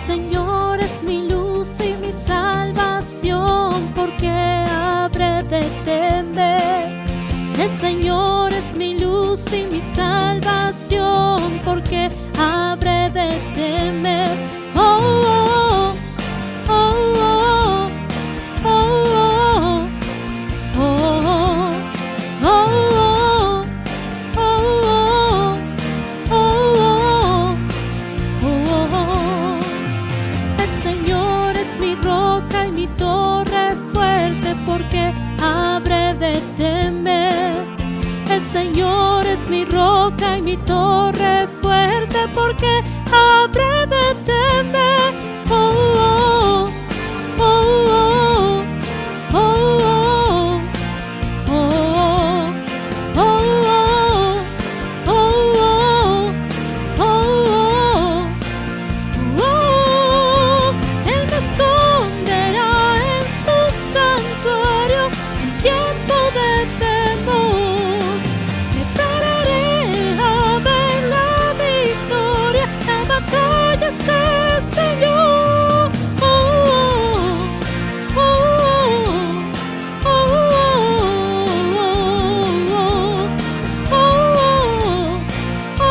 Señor es mi luz y mi salvación, ¿por qué habré de temer? El Señor es mi luz y mi salvación, ¿por qué habré de temer? Oh, oh, oh, oh, oh, oh, oh, oh, oh, oh, oh, oh. El Señor es mi roca y mi torre fuerte, ¿por qué habré de temer? El Señor es mi roca y mi torre fuerte, ¿por qué habré de temer? Oh, oh, oh, oh, oh, oh, oh, oh, oh, oh, oh, oh. Oh, Él me esconderá en su santuario en tiempo de temor. Me pararé a ver la victoria, la batalla es del Señor. Oh, oh, oh, oh, oh, oh, oh,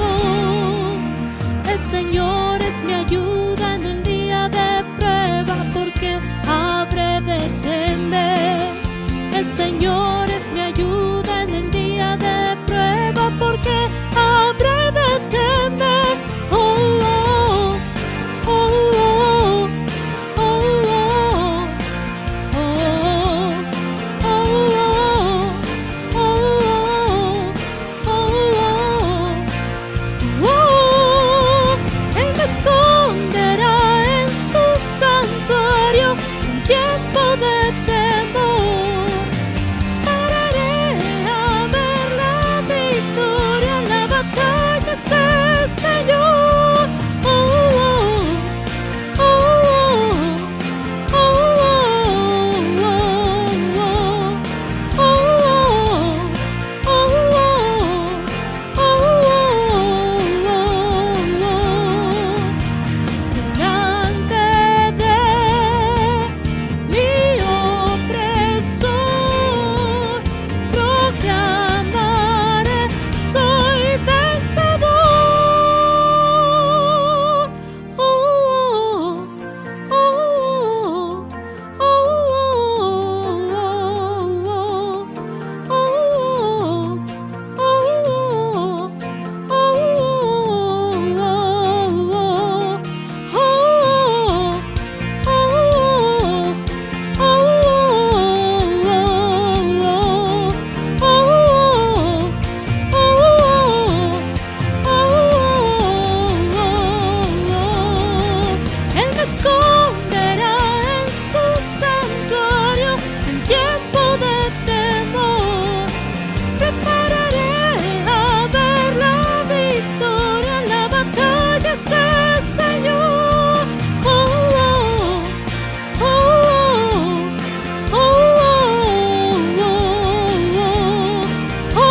oh. El Señor es mi ayuda en el día de prueba, ¿por qué habré de temer? El Señor es mi ayuda en el día de prueba, ¿por qué habré de temer? Oh, oh, oh, oh, oh, oh, oh, oh, oh, oh. Él me esconderá en su santuario en tiempo de temor. Pararé a ver la victoria, la batalla es del Señor. Oh, oh, oh, oh, oh, oh, oh, delante de mi opresor proclamaré, soy vencedor. Oh, oh, oh, oh, oh, oh, Él me esconderá en su santuario en tiempo de temor. Prepararé a ver la victoria, la batalla es del Señor. Oh, oh, oh, oh, oh, oh, oh,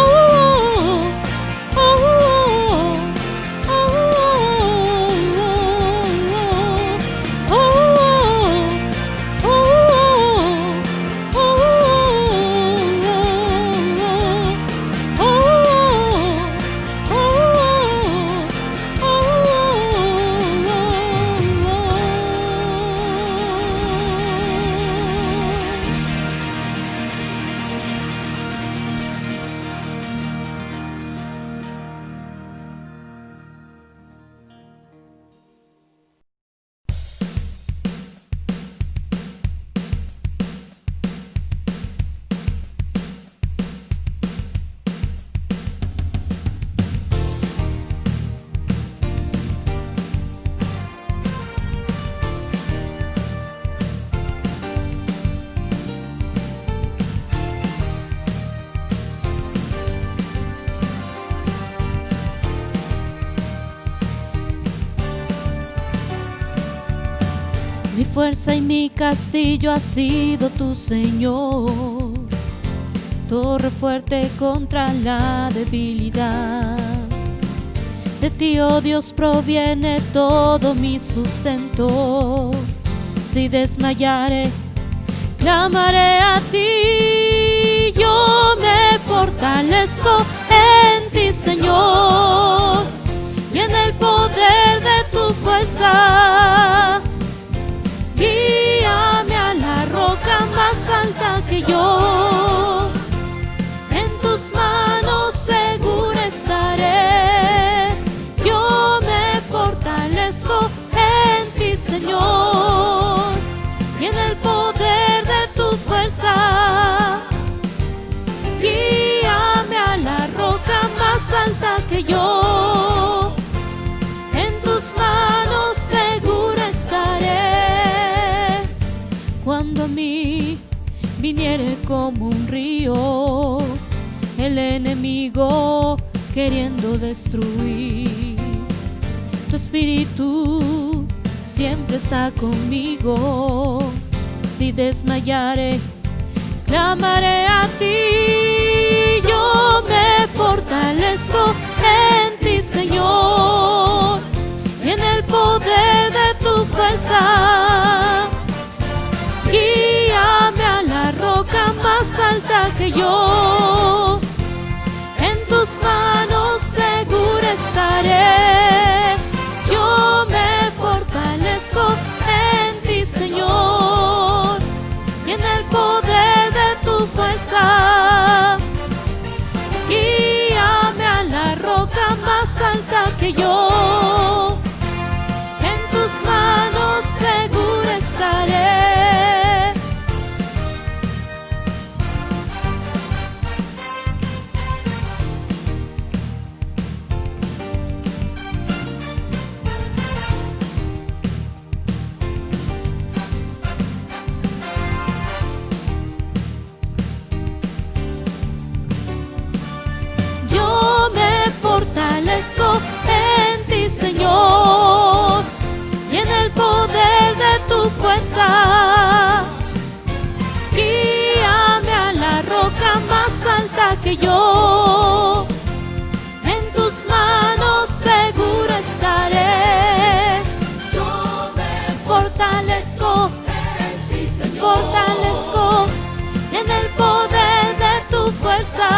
mi fuerza y mi castillo ha sido tu Señor, torre fuerte contra la debilidad. De ti, oh Dios, proviene todo mi sustento. Si desmayare, clamaré a ti. Yo me fortalezco en ti, Señor, y en el poder de tu fuerza. Guíame a la roca más alta que yo. En tus manos segura estaré. Yo me fortalezco en ti, Señor, y en el poder de tu fuerza. Guíame a la roca más alta que yo. En tus manos segura estaré. Cuando a mí viniere como un río el enemigo queriendo destruir, tu espíritu siempre está conmigo. Si desmayare, clamaré a ti. Yo me fortalezco en ti, Señor, y en el poder de tu fuerza. Guíame a la roca más alta que yo. En tus manos segura estaré. Yo me fortalezco en ti, Señor, y en el poder de tu fuerza. Guíame a la roca más alta que yo. En tus manos segura estaré. Fortalezco en ti, Señor, y en el poder de tu fuerza. Guíame a la roca más alta que yo. En tus manos segura estaré. Yo me fortalezco en ti, Señor, fortalezco en el poder de tu fuerza.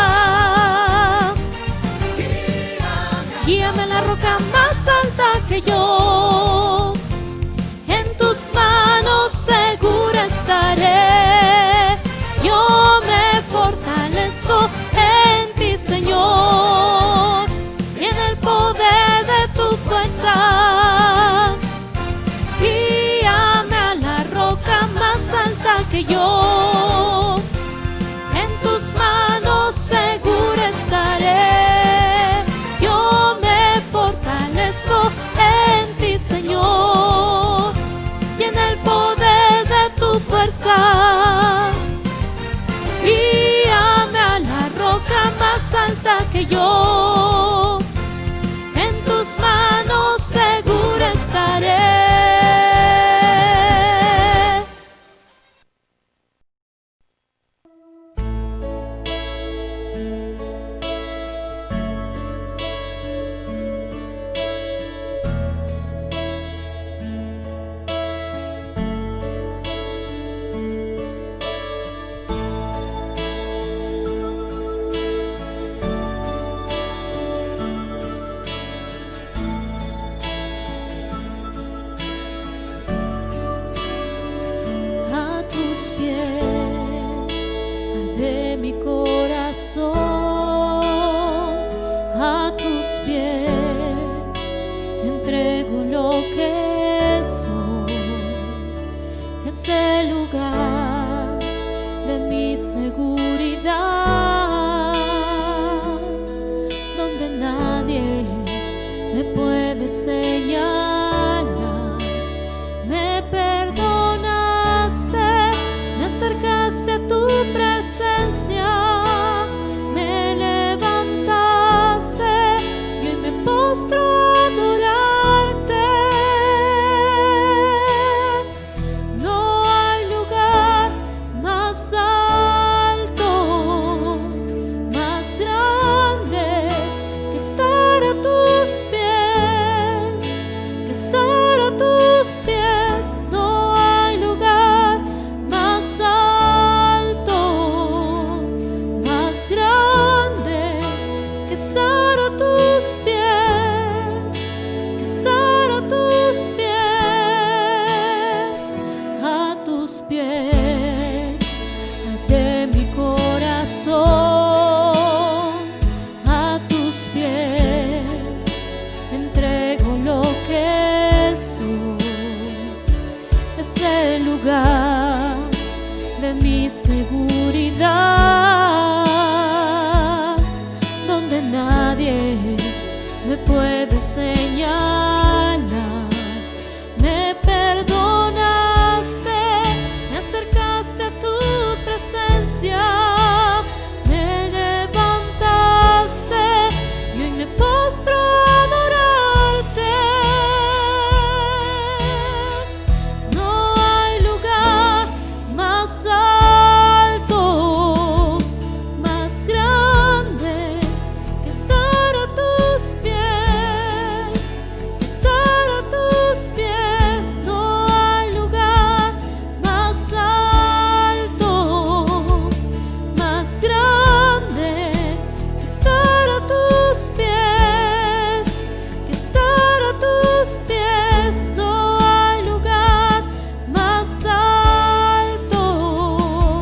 Guíame a la roca más alta que yo. En tus manos segura estaré. Yo me fortalezco en ti, Señor, y en el poder de tu fuerza. Guíame a la roca más alta que yo. En tus manos segura estaré. Yo me fortalezco en ti, Señor, y en el poder de tu fuerza. Guíame a la roca más alta que yo. En tus manos segura estaré. A tus pies entrego lo que soy. Es el lugar de mi seguridad, donde nadie me puede señalar. Me perdonaste, me acercaste a tu presencia, me levantaste y hoy me postro a adorarte. No hay lugar más alto, más grande que estar a tus pies. que estar a tus pies, que estar a tus pies, a tus pies de mi corazón, a tus pies entrego lo que soy. Es el lugar de mi seguridad, donde nadie me puede señalar. Me perdonaste, me acercaste a tu presencia, me levantaste y hoy me postro a adorarte. No hay lugar más alto, más grande que estar a tus pies, que estar a tus pies. No hay lugar más alto, más grande que estar a tus pies, que estar a tus pies. No hay lugar más alto,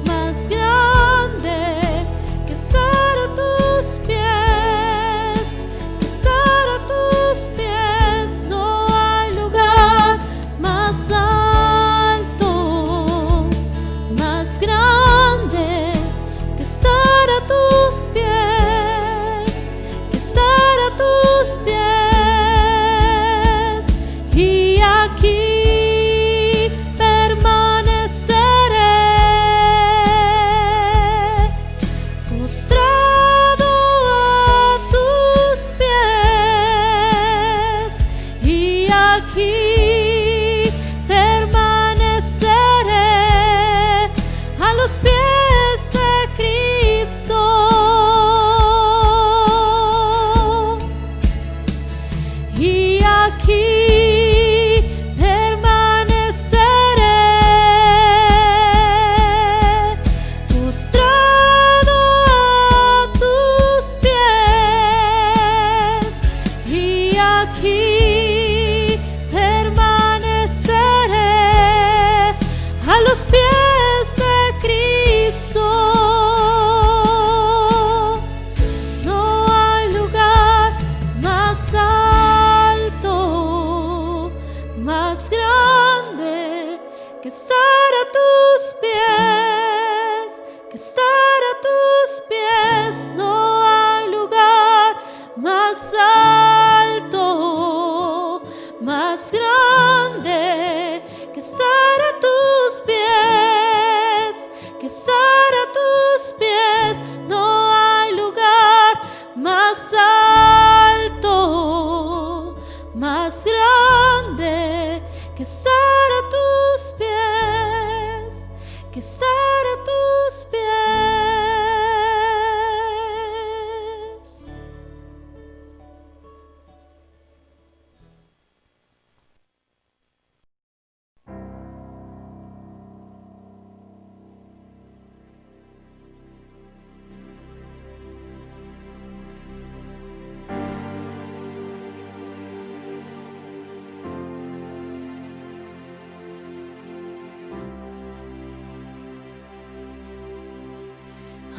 más grande que estar a tus pies, que estar a tus pies. No hay lugar más alto, más grande que estar a tus pies, que estar a tus pies. Y aquí permaneceré, postrado a tus pies. Y aquí permaneceré a los pies de Cristo. Y aquí permaneceré, postrado a tus pies. Y aquí permaneceré a los pies de Cristo. No hay lugar más alto, más grande que estar a tus pies, que estar a tus pies. No hay lugar más alto, más grande que estar a tus pies, que estar a tus pies. No hay lugar más alto, más grande que estar a tus pies, que estar a tus pies.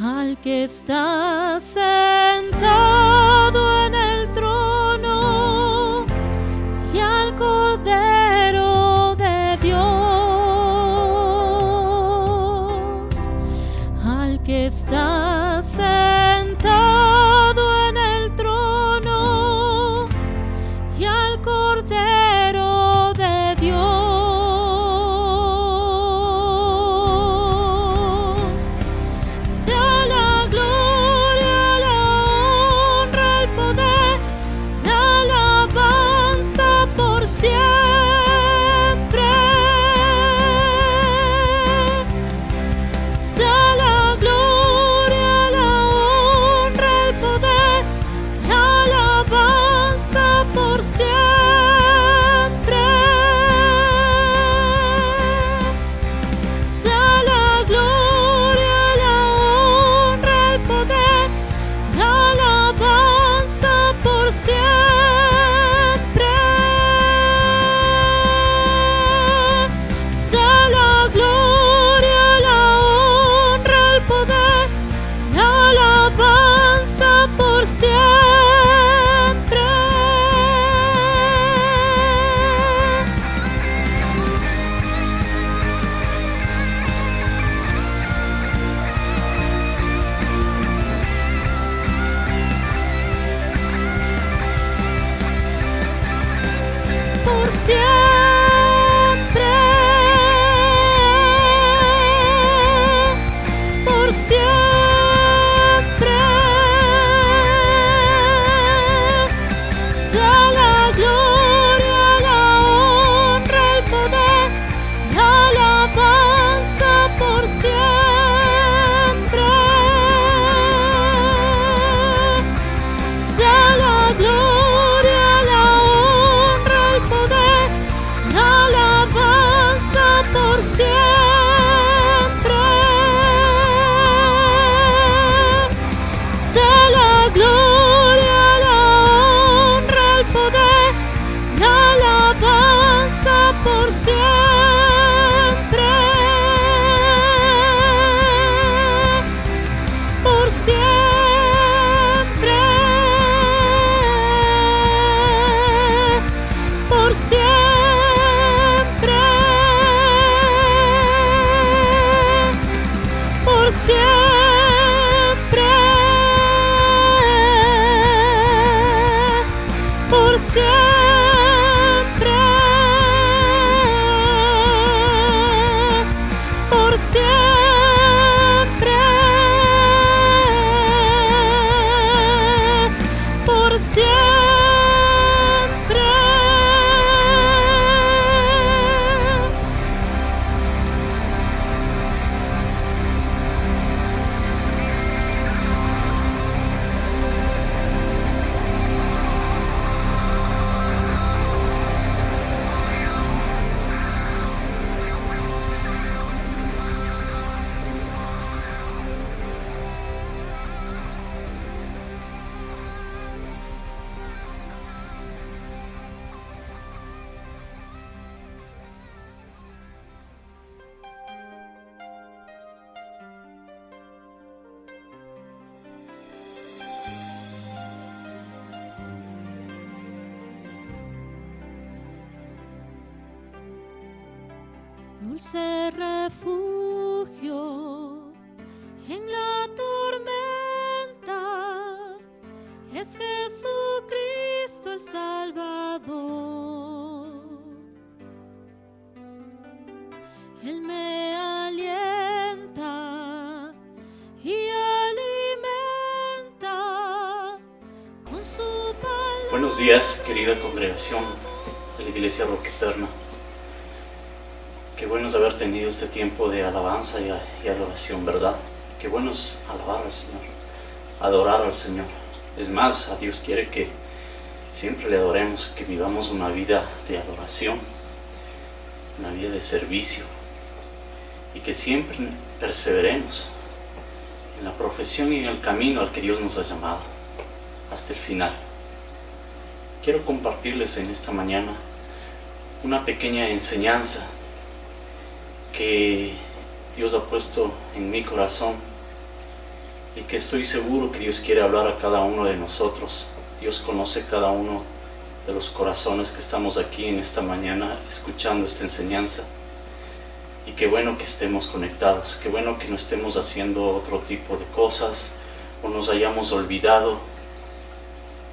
Al que está sentado en el trono y al Cordero de Dios, al que está sentado en el trono y al Cordero de Dios. Sea la gloria, la por siempre, por siempre. Sea la gloria, la honra, el poder, la alabanza por siempre. Sea la gloria, la honra, el poder, la alabanza por siempre. Sea la gloria, la honra, el poder, la alabanza por siempre. Por siempre. Por siempre. Por siempre. Por siempre. Por siempre. Por siempre. Dulce refugio en la tormenta es Jesucristo el Salvador. Él me alienta y alimenta con su palabra. Buenos días, querida congregación de la Iglesia Roca Eterna. Qué bueno es haber tenido este tiempo de alabanza y adoración, ¿verdad? Qué bueno es alabar al Señor, adorar al Señor. Es más, a Dios quiere que siempre le adoremos, que vivamos una vida de adoración, una vida de servicio, y que siempre perseveremos en la profesión y en el camino al que Dios nos ha llamado, hasta el final. Quiero compartirles en esta mañana una pequeña enseñanza que Dios ha puesto en mi corazón y que estoy seguro que Dios quiere hablar a cada uno de nosotros. Dios conoce cada uno de los corazones que estamos aquí en esta mañana escuchando esta enseñanza, y qué bueno que estemos conectados, qué bueno que no estemos haciendo otro tipo de cosas o nos hayamos olvidado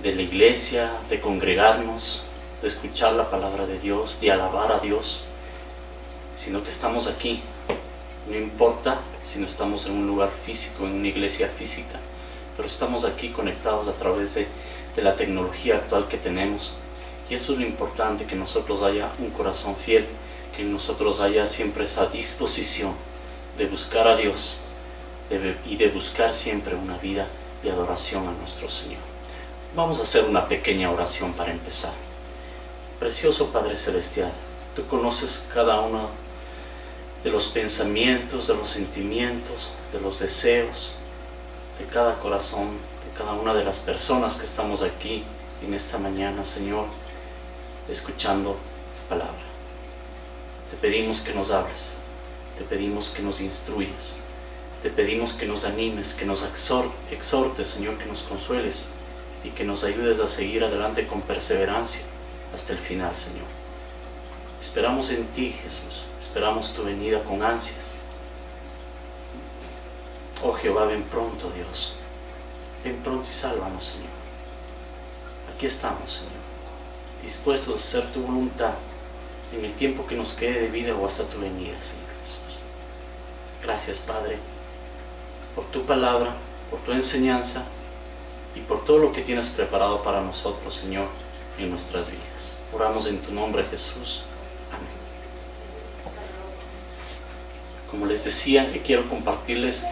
de la iglesia, de congregarnos, de escuchar la palabra de Dios, de alabar a Dios, sino que estamos aquí. No importa si no estamos en un lugar físico, en una iglesia física, pero estamos aquí conectados a través de la tecnología actual que tenemos. Y eso es lo importante, que nosotros haya un corazón fiel, que nosotros haya siempre esa disposición de buscar a Dios y de buscar siempre una vida de adoración a nuestro Señor. Vamos a hacer una pequeña oración para empezar. Precioso Padre Celestial, tú conoces cada uno de los pensamientos, de los sentimientos, de los deseos de cada corazón, de cada una de las personas que estamos aquí en esta mañana, Señor, escuchando tu palabra. Te pedimos que nos hables, te pedimos que nos instruyas, te pedimos que nos animes, que nos exhortes, Señor, que nos consueles y que nos ayudes a seguir adelante con perseverancia hasta el final, Señor. Esperamos en ti, Jesús, esperamos tu venida con ansias. Oh Jehová, ven pronto, Dios, ven pronto y sálvanos, Señor. Aquí estamos, Señor, dispuestos a hacer tu voluntad en el tiempo que nos quede de vida o hasta tu venida, Señor Jesús. Gracias, Padre, por tu palabra, por tu enseñanza y por todo lo que tienes preparado para nosotros, Señor, en nuestras vidas. Oramos en tu nombre, Jesús. Amén. Como les decía, quiero compartirles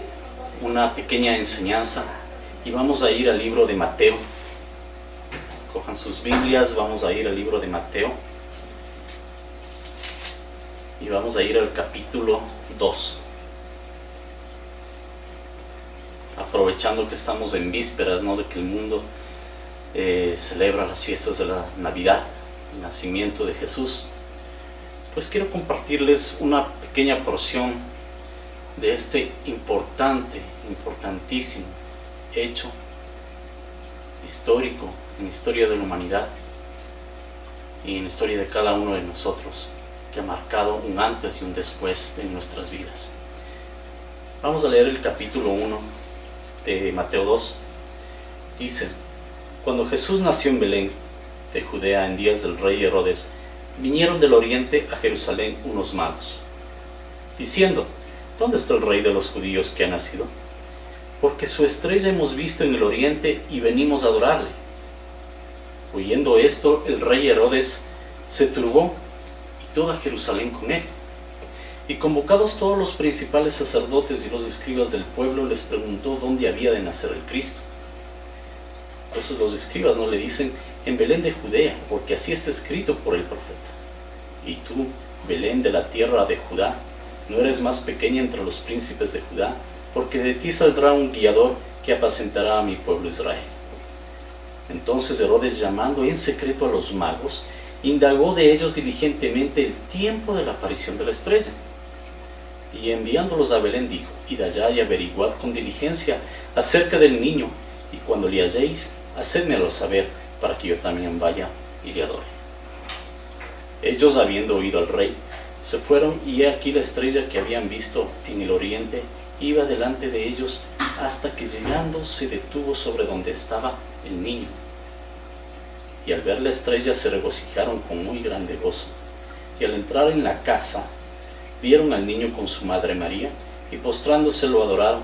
una pequeña enseñanza y vamos a ir al libro de Mateo. Cojan sus Biblias, vamos a ir al libro de Mateo y vamos a ir al capítulo 2. Aprovechando que estamos en vísperas, ¿no?, de que el mundo celebra las fiestas de la Navidad, el nacimiento de Jesús, pues quiero compartirles una pequeña porción de este importantísimo hecho histórico en la historia de la humanidad y en la historia de cada uno de nosotros, que ha marcado un antes y un después en nuestras vidas. Vamos a leer el capítulo 1 de Mateo 2. Dice: cuando Jesús nació en Belén de Judea en días del rey Herodes, vinieron del oriente a Jerusalén unos magos, diciendo: ¿dónde está el rey de los judíos que ha nacido? Porque su estrella hemos visto en el oriente y venimos a adorarle. Oyendo esto, el rey Herodes se turbó y toda Jerusalén con él. Y convocados todos los principales sacerdotes y los escribas del pueblo, les preguntó dónde había de nacer el Cristo. Entonces los escribas no le dicen: en Belén de Judea, porque así está escrito por el profeta. Y tú, Belén de la tierra de Judá, no eres más pequeña entre los príncipes de Judá, porque de ti saldrá un guiador que apacentará a mi pueblo Israel. Entonces Herodes, llamando en secreto a los magos, indagó de ellos diligentemente el tiempo de la aparición de la estrella. Y enviándolos a Belén dijo: id allá y averiguad con diligencia acerca del niño, y cuando le halléis, hacedmelo saber, para que yo también vaya y le adore. Ellos, habiendo oído al rey, se fueron, y he aquí la estrella que habían visto en el oriente iba delante de ellos, hasta que llegando se detuvo sobre donde estaba el niño. Y al ver la estrella se regocijaron con muy grande gozo. Y al entrar en la casa, vieron al niño con su madre María, y postrándose lo adoraron,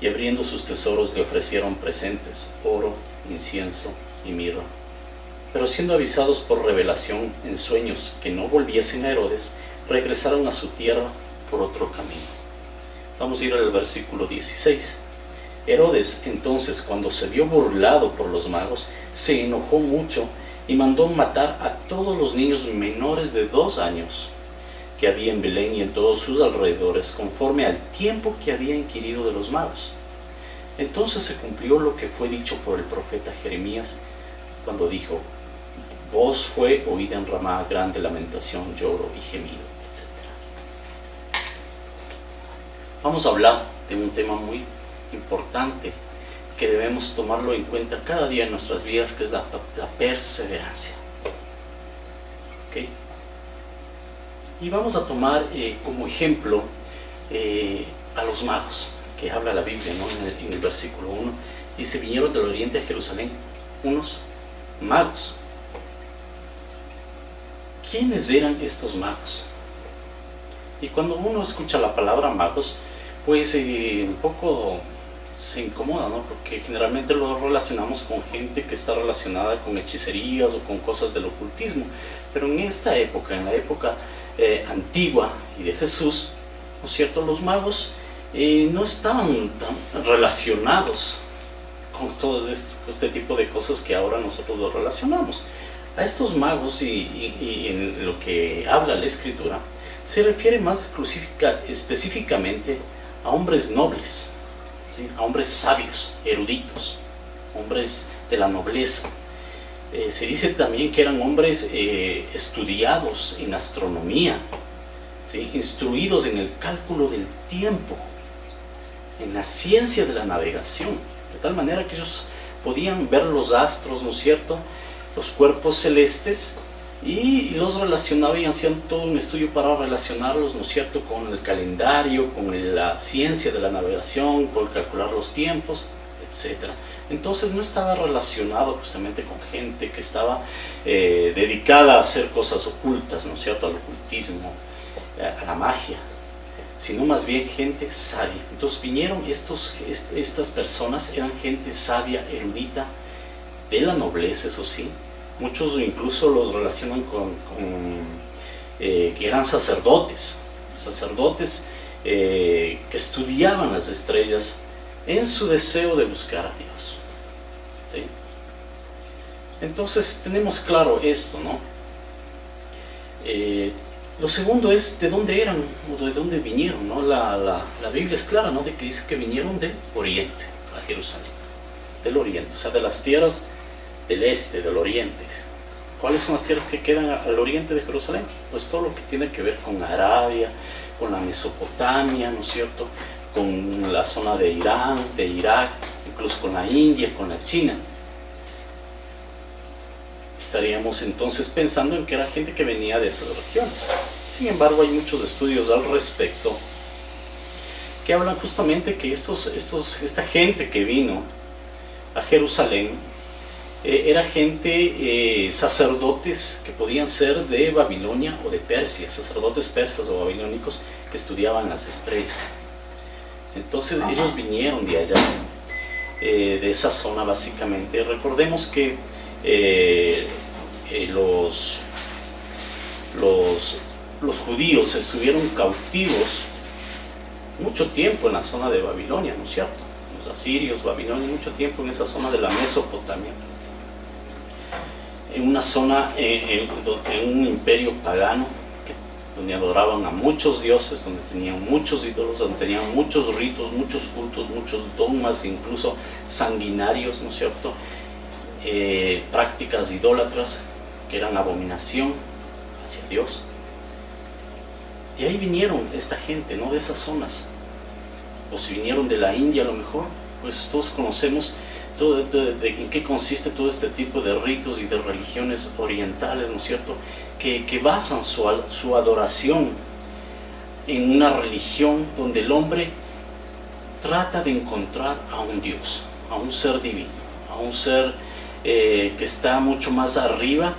y abriendo sus tesoros le ofrecieron presentes: oro, incienso y mirra. Pero siendo avisados por revelación en sueños que no volviesen a Herodes, regresaron a su tierra por otro camino. Vamos a ir al versículo 16. Herodes entonces, cuando se vio burlado por los magos, se enojó mucho y mandó matar a todos los niños menores de 2 años que había en Belén y en todos sus alrededores, conforme al tiempo que había inquirido de los magos. Entonces se cumplió lo que fue dicho por el profeta Jeremías, cuando dijo: voz fue oída en Ramá, grande lamentación, lloro y gemido, etc. Vamos a hablar de un tema muy importante que debemos tomarlo en cuenta cada día en nuestras vidas, que es la perseverancia. ¿Okay? Y vamos a tomar como ejemplo a los magos, que habla la Biblia, ¿no? En el versículo 1, dice: vinieron del oriente a Jerusalén unos magos. ¿Quiénes eran estos magos? Y cuando uno escucha la palabra magos, pues un poco se incomoda, ¿no? Porque generalmente lo relacionamos con gente que está relacionada con hechicerías o con cosas del ocultismo. Pero en esta época, en la época antigua y de Jesús, ¿no es cierto?, los magos no estaban tan relacionados con todo este tipo de cosas que ahora nosotros los relacionamos. A estos magos, y en lo que habla la Escritura, se refiere más específicamente a hombres nobles, ¿sí?, a hombres sabios, eruditos, hombres de la nobleza. Se dice también que eran hombres estudiados en astronomía, ¿sí?, instruidos en el cálculo del tiempo, en la ciencia de la navegación, de tal manera que ellos podían ver los astros, ¿no es cierto?, los cuerpos celestes, y los relacionaban y hacían todo un estudio para relacionarlos, ¿no es cierto?, con el calendario, con la ciencia de la navegación, con calcular los tiempos, etc. Entonces no estaba relacionado justamente con gente que estaba dedicada a hacer cosas ocultas, ¿no es cierto?, al ocultismo, a la magia, sino más bien gente sabia. Entonces vinieron estas personas, eran gente sabia, erudita, de la nobleza, eso sí. Muchos incluso los relacionan con que eran sacerdotes que estudiaban las estrellas en su deseo de buscar a Dios. ¿Sí? Entonces tenemos claro esto, ¿no? Lo segundo es de dónde eran o de dónde vinieron, ¿no? La Biblia es clara, ¿no?, de que dice que vinieron del oriente a Jerusalén, del oriente, o sea, de las tierras del este, del oriente. ¿Cuáles son las tierras que quedan al oriente de Jerusalén? Pues todo lo que tiene que ver con Arabia, con la Mesopotamia, ¿no es cierto?, con la zona de Irán, de Irak, incluso con la India, con la China. Estaríamos entonces pensando en que era gente que venía de esas regiones. Sin embargo, hay muchos estudios al respecto que hablan justamente que esta gente que vino a Jerusalén era gente, sacerdotes que podían ser de Babilonia o de Persia, sacerdotes persas o babilónicos que estudiaban las estrellas. Entonces ellos vinieron de allá, de esa zona básicamente. Recordemos que los judíos estuvieron cautivos mucho tiempo en la zona de Babilonia, ¿no es cierto? Los asirios, Babilonia, mucho tiempo en esa zona de la Mesopotamia, en una zona, en un imperio pagano, donde adoraban a muchos dioses, donde tenían muchos ídolos, donde tenían muchos ritos, muchos cultos, muchos dogmas, incluso sanguinarios, ¿no es cierto?, prácticas idólatras que eran abominación hacia Dios. Y ahí vinieron esta gente, ¿no?, de esas zonas. O si vinieron de la India a lo mejor, pues todos conocemos en qué consiste todo este tipo de ritos y de religiones orientales, ¿no es cierto?, que basan su adoración en una religión donde el hombre trata de encontrar a un Dios, a un ser divino, a un ser que está mucho más arriba.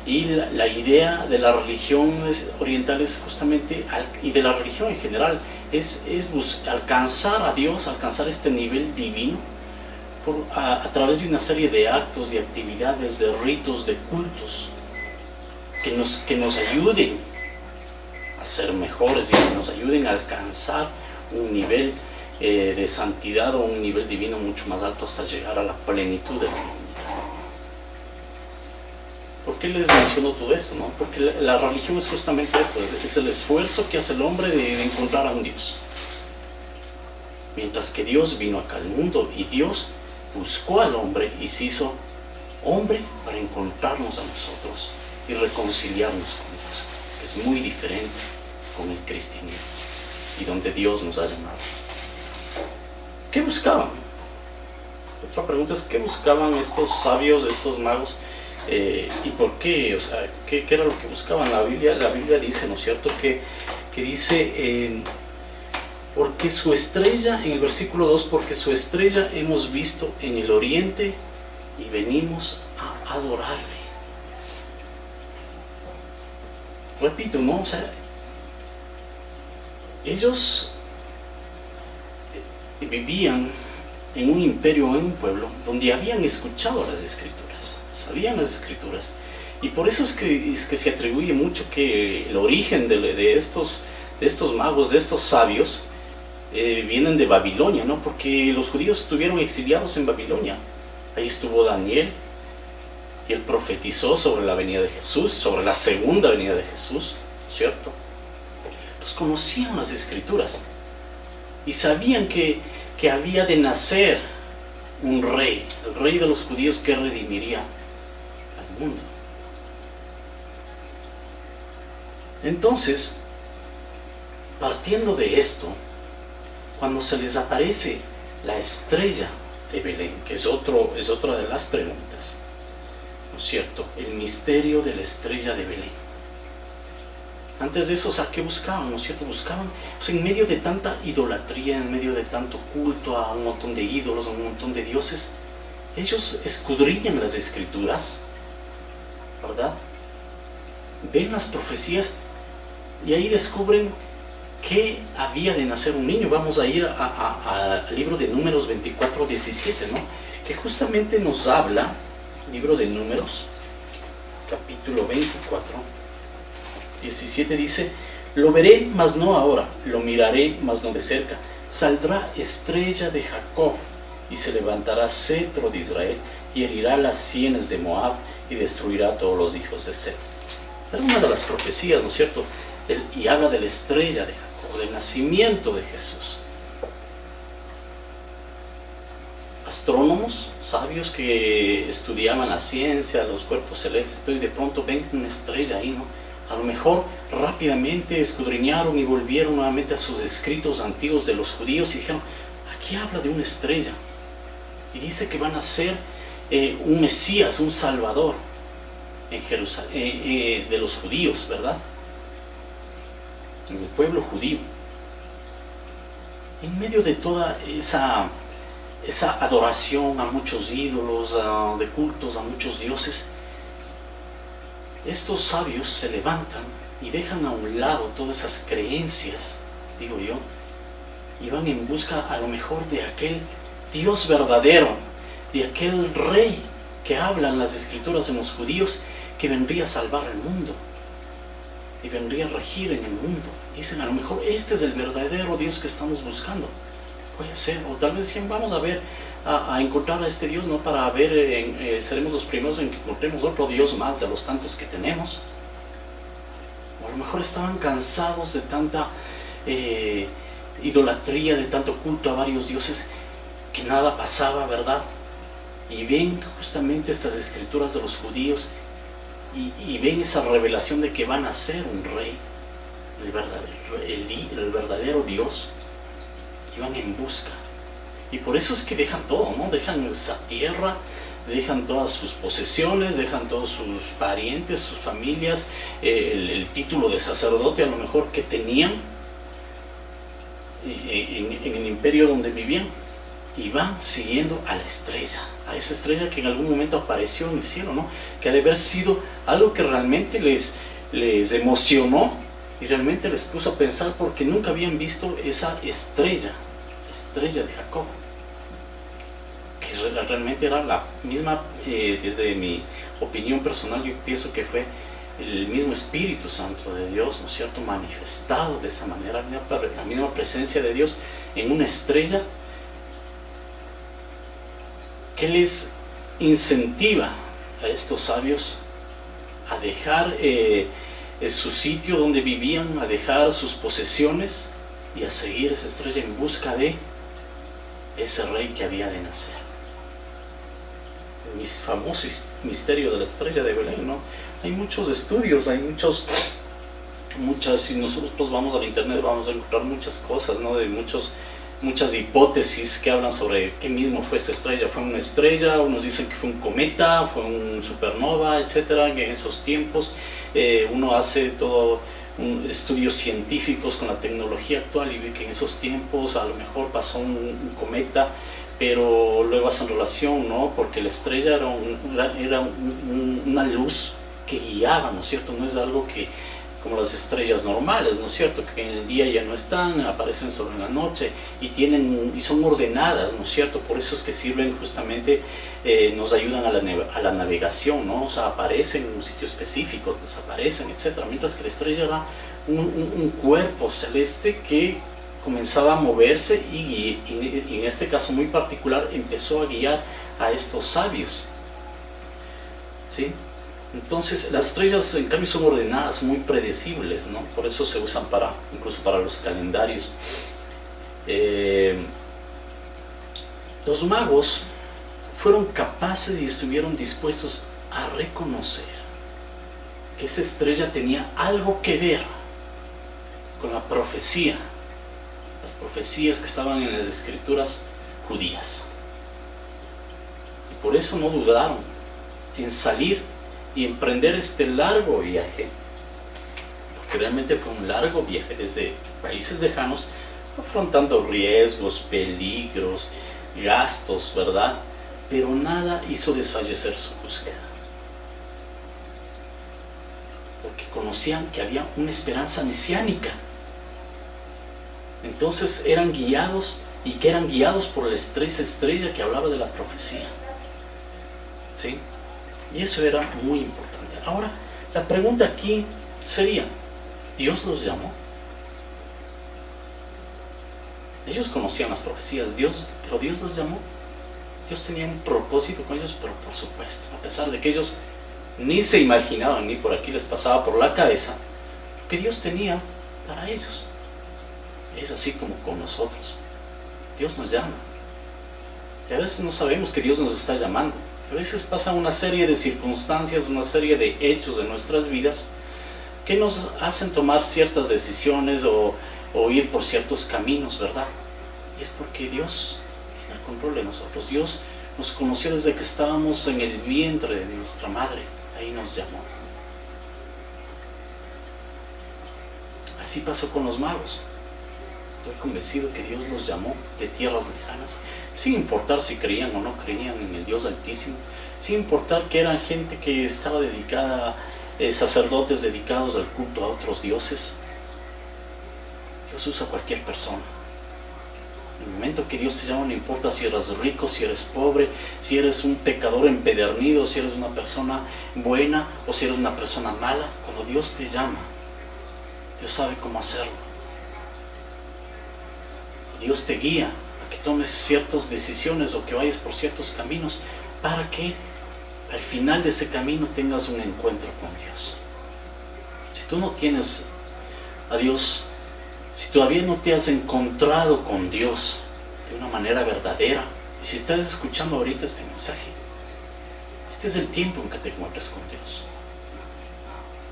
Y la idea de la religión oriental es justamente, y de la religión en general, es alcanzar a Dios, alcanzar este nivel divino a través de una serie de actos, de actividades, de ritos, de cultos que nos ayuden a ser mejores y que nos ayuden a alcanzar un nivel de santidad o un nivel divino mucho más alto hasta llegar a la plenitud de la humanidad. ¿Por qué les menciono todo esto, no? Porque la religión es justamente esto, es el esfuerzo que hace el hombre de encontrar a un Dios. Mientras que Dios vino acá al mundo y Dios buscó al hombre y se hizo hombre para encontrarnos a nosotros y reconciliarnos con Dios, que es muy diferente con el cristianismo y donde Dios nos ha llamado. ¿Qué buscaban? Otra pregunta es, ¿qué buscaban estos sabios, estos magos? ¿Y por qué? O sea, ¿qué era lo que buscaban? La Biblia dice, ¿no es cierto?, que dice, porque su estrella, en el versículo 2, porque su estrella hemos visto en el oriente y venimos a adorarle. Repito, ¿no? O sea, ellos vivían en un imperio, en un pueblo donde habían escuchado las escrituras, sabían las escrituras, y por eso es que se atribuye mucho que el origen de estos magos, de estos sabios, vienen de Babilonia, ¿no? Porque los judíos estuvieron exiliados en Babilonia. Ahí estuvo Daniel, y él profetizó sobre la venida de Jesús, sobre la segunda venida de Jesús, ¿cierto? Los conocían las escrituras y sabían que había de nacer un rey, el rey de los judíos, que redimiría al mundo. Entonces, partiendo de esto, cuando se les aparece la estrella de Belén, que es otra de las preguntas, ¿no es cierto?, el misterio de la estrella de Belén. Antes de eso, o sea, ¿qué buscaban? ¿No es cierto? Buscaban, o sea, en medio de tanta idolatría, en medio de tanto culto a un montón de ídolos, a un montón de dioses, ellos escudriñan las escrituras, ¿verdad? Ven las profecías y ahí descubren que había de nacer un niño. Vamos a ir al libro de Números 24, 17, ¿no? Que justamente nos habla, libro de Números, capítulo 24, 17 dice: lo veré, mas no ahora, lo miraré, mas no de cerca. Saldrá estrella de Jacob, y se levantará cetro de Israel, y herirá las sienes de Moab, y destruirá a todos los hijos de Set. Era una de las profecías, ¿no es cierto? Y habla de la estrella de Jacob, del nacimiento de Jesús. Astrónomos, sabios que estudiaban la ciencia, los cuerpos celestes, y de pronto ven una estrella ahí, ¿no? A lo mejor rápidamente escudriñaron y volvieron nuevamente a sus escritos antiguos de los judíos y dijeron: aquí habla de una estrella. Y dice que van a ser un Mesías, un Salvador en Jerusalén, de los judíos, ¿verdad? En el pueblo judío. En medio de toda esa adoración a muchos ídolos, de cultos a muchos dioses, estos sabios se levantan y dejan a un lado todas esas creencias, digo yo, y van en busca a lo mejor de aquel Dios verdadero, de aquel rey que hablan las escrituras en los judíos, que vendría a salvar el mundo y vendría a regir en el mundo. Dicen: a lo mejor este es el verdadero Dios que estamos buscando. Puede ser, o tal vez decían: vamos a ver, a encontrar a este Dios, ¿no? Para ver, seremos los primeros en que encontremos otro Dios más de los tantos que tenemos. O a lo mejor estaban cansados de tanta idolatría, de tanto culto a varios dioses, que nada pasaba, ¿verdad? Y ven justamente estas escrituras de los judíos y ven esa revelación de que van a ser un rey, el verdadero Dios, y van en busca. Y por eso es que dejan todo, ¿no? Dejan esa tierra, dejan todas sus posesiones, dejan todos sus parientes, sus familias, el título de sacerdote a lo mejor que tenían en el imperio donde vivían, y van siguiendo a la estrella, a esa estrella que en algún momento apareció en el cielo, ¿no? Que ha de haber sido algo que realmente les emocionó y realmente les puso a pensar, porque nunca habían visto esa estrella de Jacob, que realmente era la misma, desde mi opinión personal, yo pienso que fue el mismo Espíritu Santo de Dios, ¿no es cierto?, manifestado de esa manera, la misma presencia de Dios en una estrella que les incentiva a estos sabios a dejar su sitio donde vivían, a dejar sus posesiones y a seguir esa estrella en busca de ese rey que había de nacer. El famoso misterio de la estrella de Belén, ¿no? Hay muchos estudios, hay muchas, si nosotros vamos al internet vamos a encontrar muchas cosas, ¿no? De muchas hipótesis que hablan sobre qué mismo fue esta estrella. ¿Fue una estrella? Unos dicen que fue un cometa, fue un supernova, etcétera. Que en esos tiempos uno hace todo estudios científicos con la tecnología actual y ve que en esos tiempos a lo mejor pasó un cometa, pero luego hacen relación, ¿no? Porque la estrella era una luz que guiaba, ¿no es cierto? No es algo que como las estrellas normales, ¿no es cierto?, que en el día ya no están, aparecen solo en la noche y son ordenadas, ¿no es cierto? Por eso es que sirven justamente, nos ayudan a la navegación, ¿no? O sea, aparecen en un sitio específico, desaparecen, etcétera. Mientras que la estrella era un cuerpo celeste que comenzaba a moverse y en este caso muy particular empezó a guiar a estos sabios, ¿sí? Entonces las estrellas en cambio son ordenadas, muy predecibles, ¿no? Por eso se usan incluso para los calendarios. Los magos fueron capaces y estuvieron dispuestos a reconocer que esa estrella tenía algo que ver con la profecía, las profecías que estaban en las escrituras judías. Y por eso no dudaron en salir y emprender este largo viaje, porque realmente fue un largo viaje desde países lejanos, afrontando riesgos, peligros, gastos, ¿verdad? Pero nada hizo desfallecer su búsqueda, porque conocían que había una esperanza mesiánica. Entonces eran guiados, y que eran guiados por la estrella que hablaba de la profecía, ¿sí? Y eso era muy importante. Ahora, la pregunta aquí sería, ¿Dios los llamó? Ellos conocían las profecías, pero Dios los llamó. Dios tenía un propósito con ellos, pero por supuesto, a pesar de que ellos ni se imaginaban, ni por aquí les pasaba por la cabeza, que Dios tenía para ellos. Es así como con nosotros. Dios nos llama. Y a veces no sabemos que Dios nos está llamando. A veces pasa una serie de circunstancias, una serie de hechos de nuestras vidas que nos hacen tomar ciertas decisiones o ir por ciertos caminos, ¿verdad? Y es porque Dios tiene el control de nosotros. Dios nos conoció desde que estábamos en el vientre de nuestra madre. Ahí nos llamó. Así pasó con los magos. Estoy convencido que Dios los llamó de tierras lejanas, sin importar si creían o no creían en el Dios Altísimo, sin importar que eran gente que estaba dedicada, sacerdotes dedicados al culto a otros dioses. Dios usa a cualquier persona. En el momento que Dios te llama, no importa si eres rico, si eres pobre, si eres un pecador empedernido, si eres una persona buena o si eres una persona mala. Cuando Dios te llama, Dios sabe cómo hacerlo. Dios te guía a que tomes ciertas decisiones o que vayas por ciertos caminos para que al final de ese camino tengas un encuentro con Dios. Si tú no tienes a Dios, si todavía no te has encontrado con Dios de una manera verdadera, y si estás escuchando ahorita este mensaje, este es el tiempo en que te encuentres con Dios.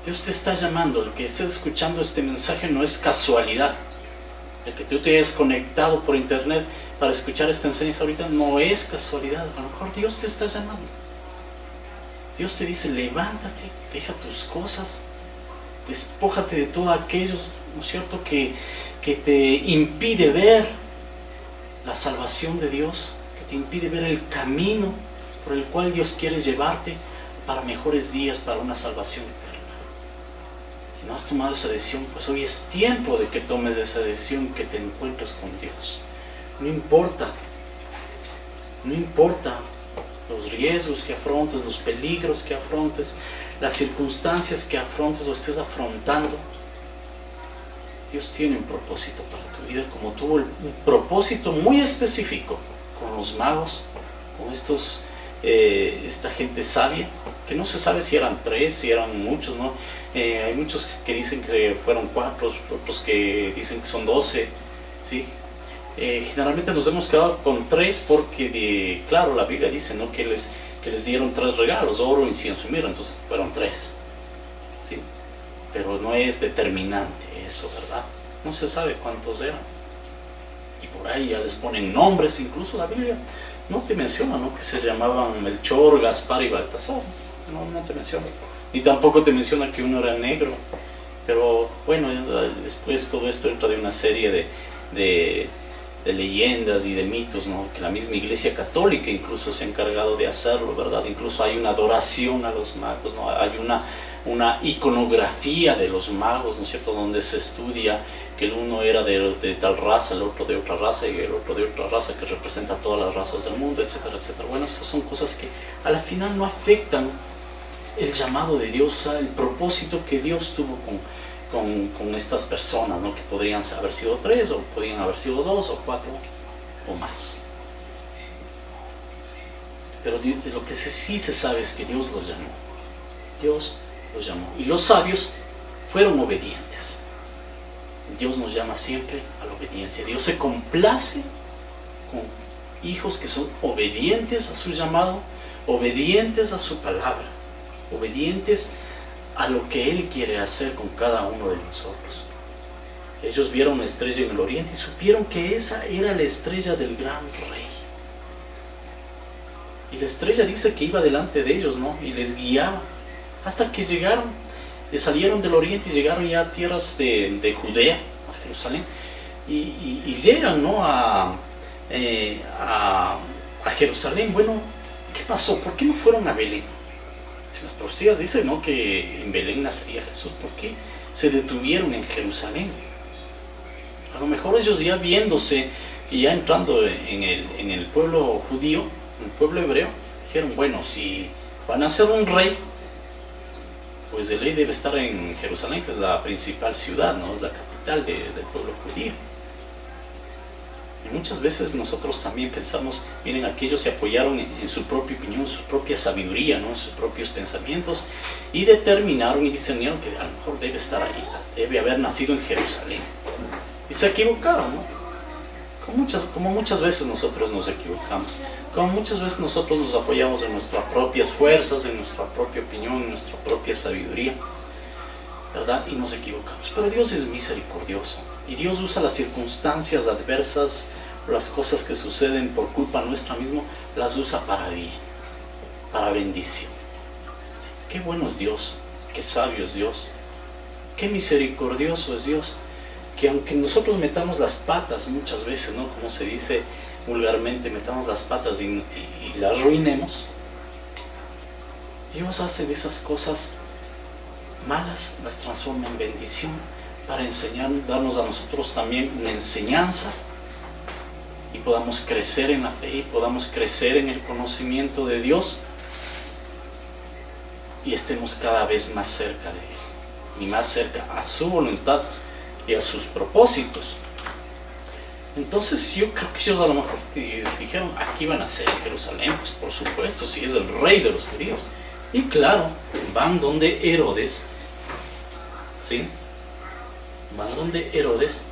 Dios te está llamando. Lo que estés escuchando este mensaje no es casualidad. El que tú te hayas conectado por internet para escuchar esta enseñanza ahorita no es casualidad. A lo mejor Dios te está llamando. Dios te dice, levántate, deja tus cosas, despójate de todo aquello, ¿no es cierto?, que te impide ver la salvación de Dios, que te impide ver el camino por el cual Dios quiere llevarte para mejores días, para una salvación eterna. Si no has tomado esa decisión, pues hoy es tiempo de que tomes esa decisión, que te encuentres con Dios. No importa los riesgos que afrontes, los peligros que afrontes, las circunstancias que afrontes o estés afrontando, Dios tiene un propósito para tu vida, como tuvo un propósito muy específico con los magos, con esta gente sabia, que no se sabe si eran 3, si eran muchos, ¿no? Hay muchos que dicen que fueron 4, otros que dicen que son 12, ¿sí? Generalmente nos hemos quedado con 3 porque, claro, la Biblia dice, ¿no?, que les dieron 3 regalos, oro, incienso y mirra, entonces fueron 3, ¿sí? Pero no es determinante eso, ¿verdad? No se sabe cuántos eran. Y por ahí ya les ponen nombres, incluso la Biblia no te menciona, ¿no?, que se llamaban Melchor, Gaspar y Baltasar. No te menciona. Ni tampoco te menciona que uno era negro. Pero bueno, después todo esto entra de una serie de leyendas y de mitos, ¿no?, que la misma Iglesia Católica incluso se ha encargado de hacerlo, ¿verdad? Incluso hay una adoración a los magos, ¿no? Hay una iconografía de los magos, ¿no es cierto?, donde se estudia que el uno era de tal raza, el otro de otra raza y el otro de otra raza que representa a todas las razas del mundo, etcétera, etcétera. Bueno, estas son cosas que a la final no afectan el llamado de Dios, o sea, el propósito que Dios tuvo con estas personas, ¿no?, que podrían haber sido 3 o podrían haber sido 2 o 4 o más. Pero lo que sí se sabe es que Dios los llamó. Dios los llamó. Y los sabios fueron obedientes. Dios nos llama siempre a la obediencia. Dios se complace con hijos que son obedientes a su llamado, obedientes a su palabra, obedientes a lo que Él quiere hacer con cada uno de nosotros. Ellos vieron una estrella en el oriente y supieron que esa era la estrella del gran rey. Y la estrella dice que iba delante de ellos, ¿no?, y les guiaba hasta que llegaron salieron del oriente y llegaron ya a tierras de Judea, a Jerusalén, y llegan, ¿no?, a Jerusalén. Bueno, ¿qué pasó? ¿Por qué no fueron a Belén? Si las profecías dicen, ¿no?, que en Belén nacería Jesús, ¿por qué se detuvieron en Jerusalén? A lo mejor ellos ya viéndose y ya entrando en el pueblo judío, en el pueblo hebreo, dijeron, bueno, si van a ser un rey, pues de ley debe estar en Jerusalén, que es la principal ciudad, ¿no?, es la capital del pueblo judío. Y muchas veces nosotros también pensamos, miren, aquellos se apoyaron en su propia opinión, en su propia sabiduría, ¿no?, en sus propios pensamientos, y determinaron y discernieron que a lo mejor debe estar ahí, debe haber nacido en Jerusalén. Y se equivocaron, ¿no? Como muchas veces nosotros nos equivocamos, como muchas veces nosotros nos apoyamos en nuestras propias fuerzas, en nuestra propia opinión, en nuestra propia sabiduría, ¿verdad? Y nos equivocamos. Pero Dios es misericordioso y Dios usa las circunstancias adversas, las cosas que suceden por culpa nuestra misma, las usa para bien, para bendición. Qué bueno es Dios, qué sabio es Dios, qué misericordioso es Dios, que aunque nosotros metamos las patas muchas veces, ¿no?, como se dice vulgarmente, metamos las patas y las arruinemos, Dios hace de esas cosas malas, las transforma en bendición para enseñar, darnos a nosotros también una enseñanza y podamos crecer en la fe y podamos crecer en el conocimiento de Dios y estemos cada vez más cerca de Él y más cerca a su voluntad y a sus propósitos. Entonces yo creo que ellos a lo mejor dijeron, aquí van a ser en Jerusalén, pues por supuesto, si es el rey de los judíos. Y claro, van donde Herodes, ¿sí? Van donde Herodes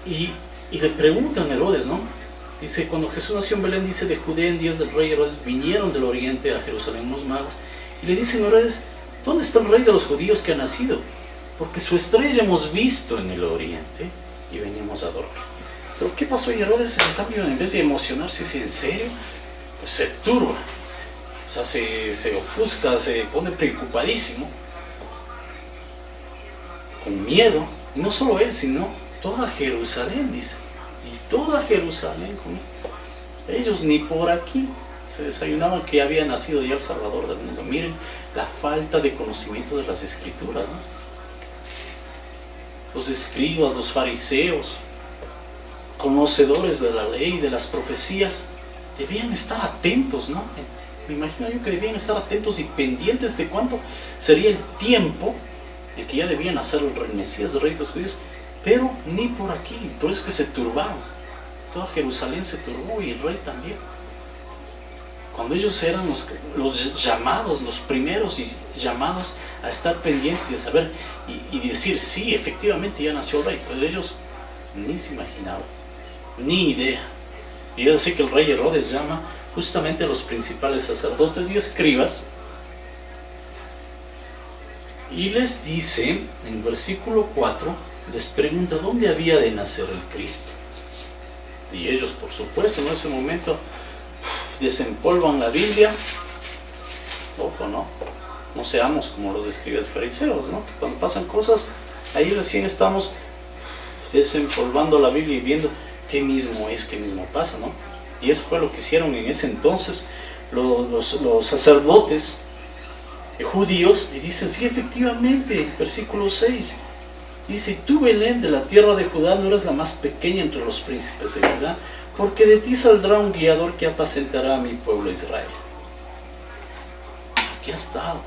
y le preguntan a Herodes, ¿no? Dice, cuando Jesús nació en Belén, dice, de Judea en días del rey Herodes, vinieron del oriente a Jerusalén los magos, y le dicen a Herodes, ¿dónde está el rey de los judíos que ha nacido? Porque su estrella hemos visto en el oriente y venimos a adorar. Pero ¿qué pasó? Y Herodes, en cambio, en vez de emocionarse, dice, ¿en serio? Pues se turba, o sea, se ofusca, se pone preocupadísimo, con miedo, y no solo él, sino toda Jerusalén, dice, y toda Jerusalén, ellos ni por aquí se desayunaban que había nacido ya el Salvador del mundo. Miren la falta de conocimiento de las Escrituras, ¿no? Los escribas, los fariseos, conocedores de la ley, de las profecías, debían estar atentos, ¿no? Me imagino yo que debían estar atentos y pendientes de cuánto sería el tiempo en que ya debían nacer el Mesías, el rey de los judíos, pero ni por aquí. Por eso que se turbaron. Toda Jerusalén se turbó y el rey también. Cuando ellos eran los llamados, los primeros y llamados a estar pendientes y a saber y decir, sí, efectivamente ya nació el rey, pero ellos ni se imaginaban, ni idea. Y es así que el rey Herodes llama justamente a los principales sacerdotes y escribas y les dice, en versículo 4, les pregunta dónde había de nacer el Cristo. Y ellos, por supuesto, en ese momento desempolvan la Biblia. Ojo, no seamos como los escribas fariseos, ¿no? Que cuando pasan cosas, ahí recién estamos desempolvando la Biblia y viendo qué mismo es, qué mismo pasa, ¿no? Y eso fue lo que hicieron en ese entonces los sacerdotes judíos, y dicen, sí, efectivamente, versículo 6, dice, tú, Belén, de la tierra de Judá, no eres la más pequeña entre los príncipes de Judá, porque de ti saldrá un guiador que apacentará a mi pueblo Israel. Aquí ha estado.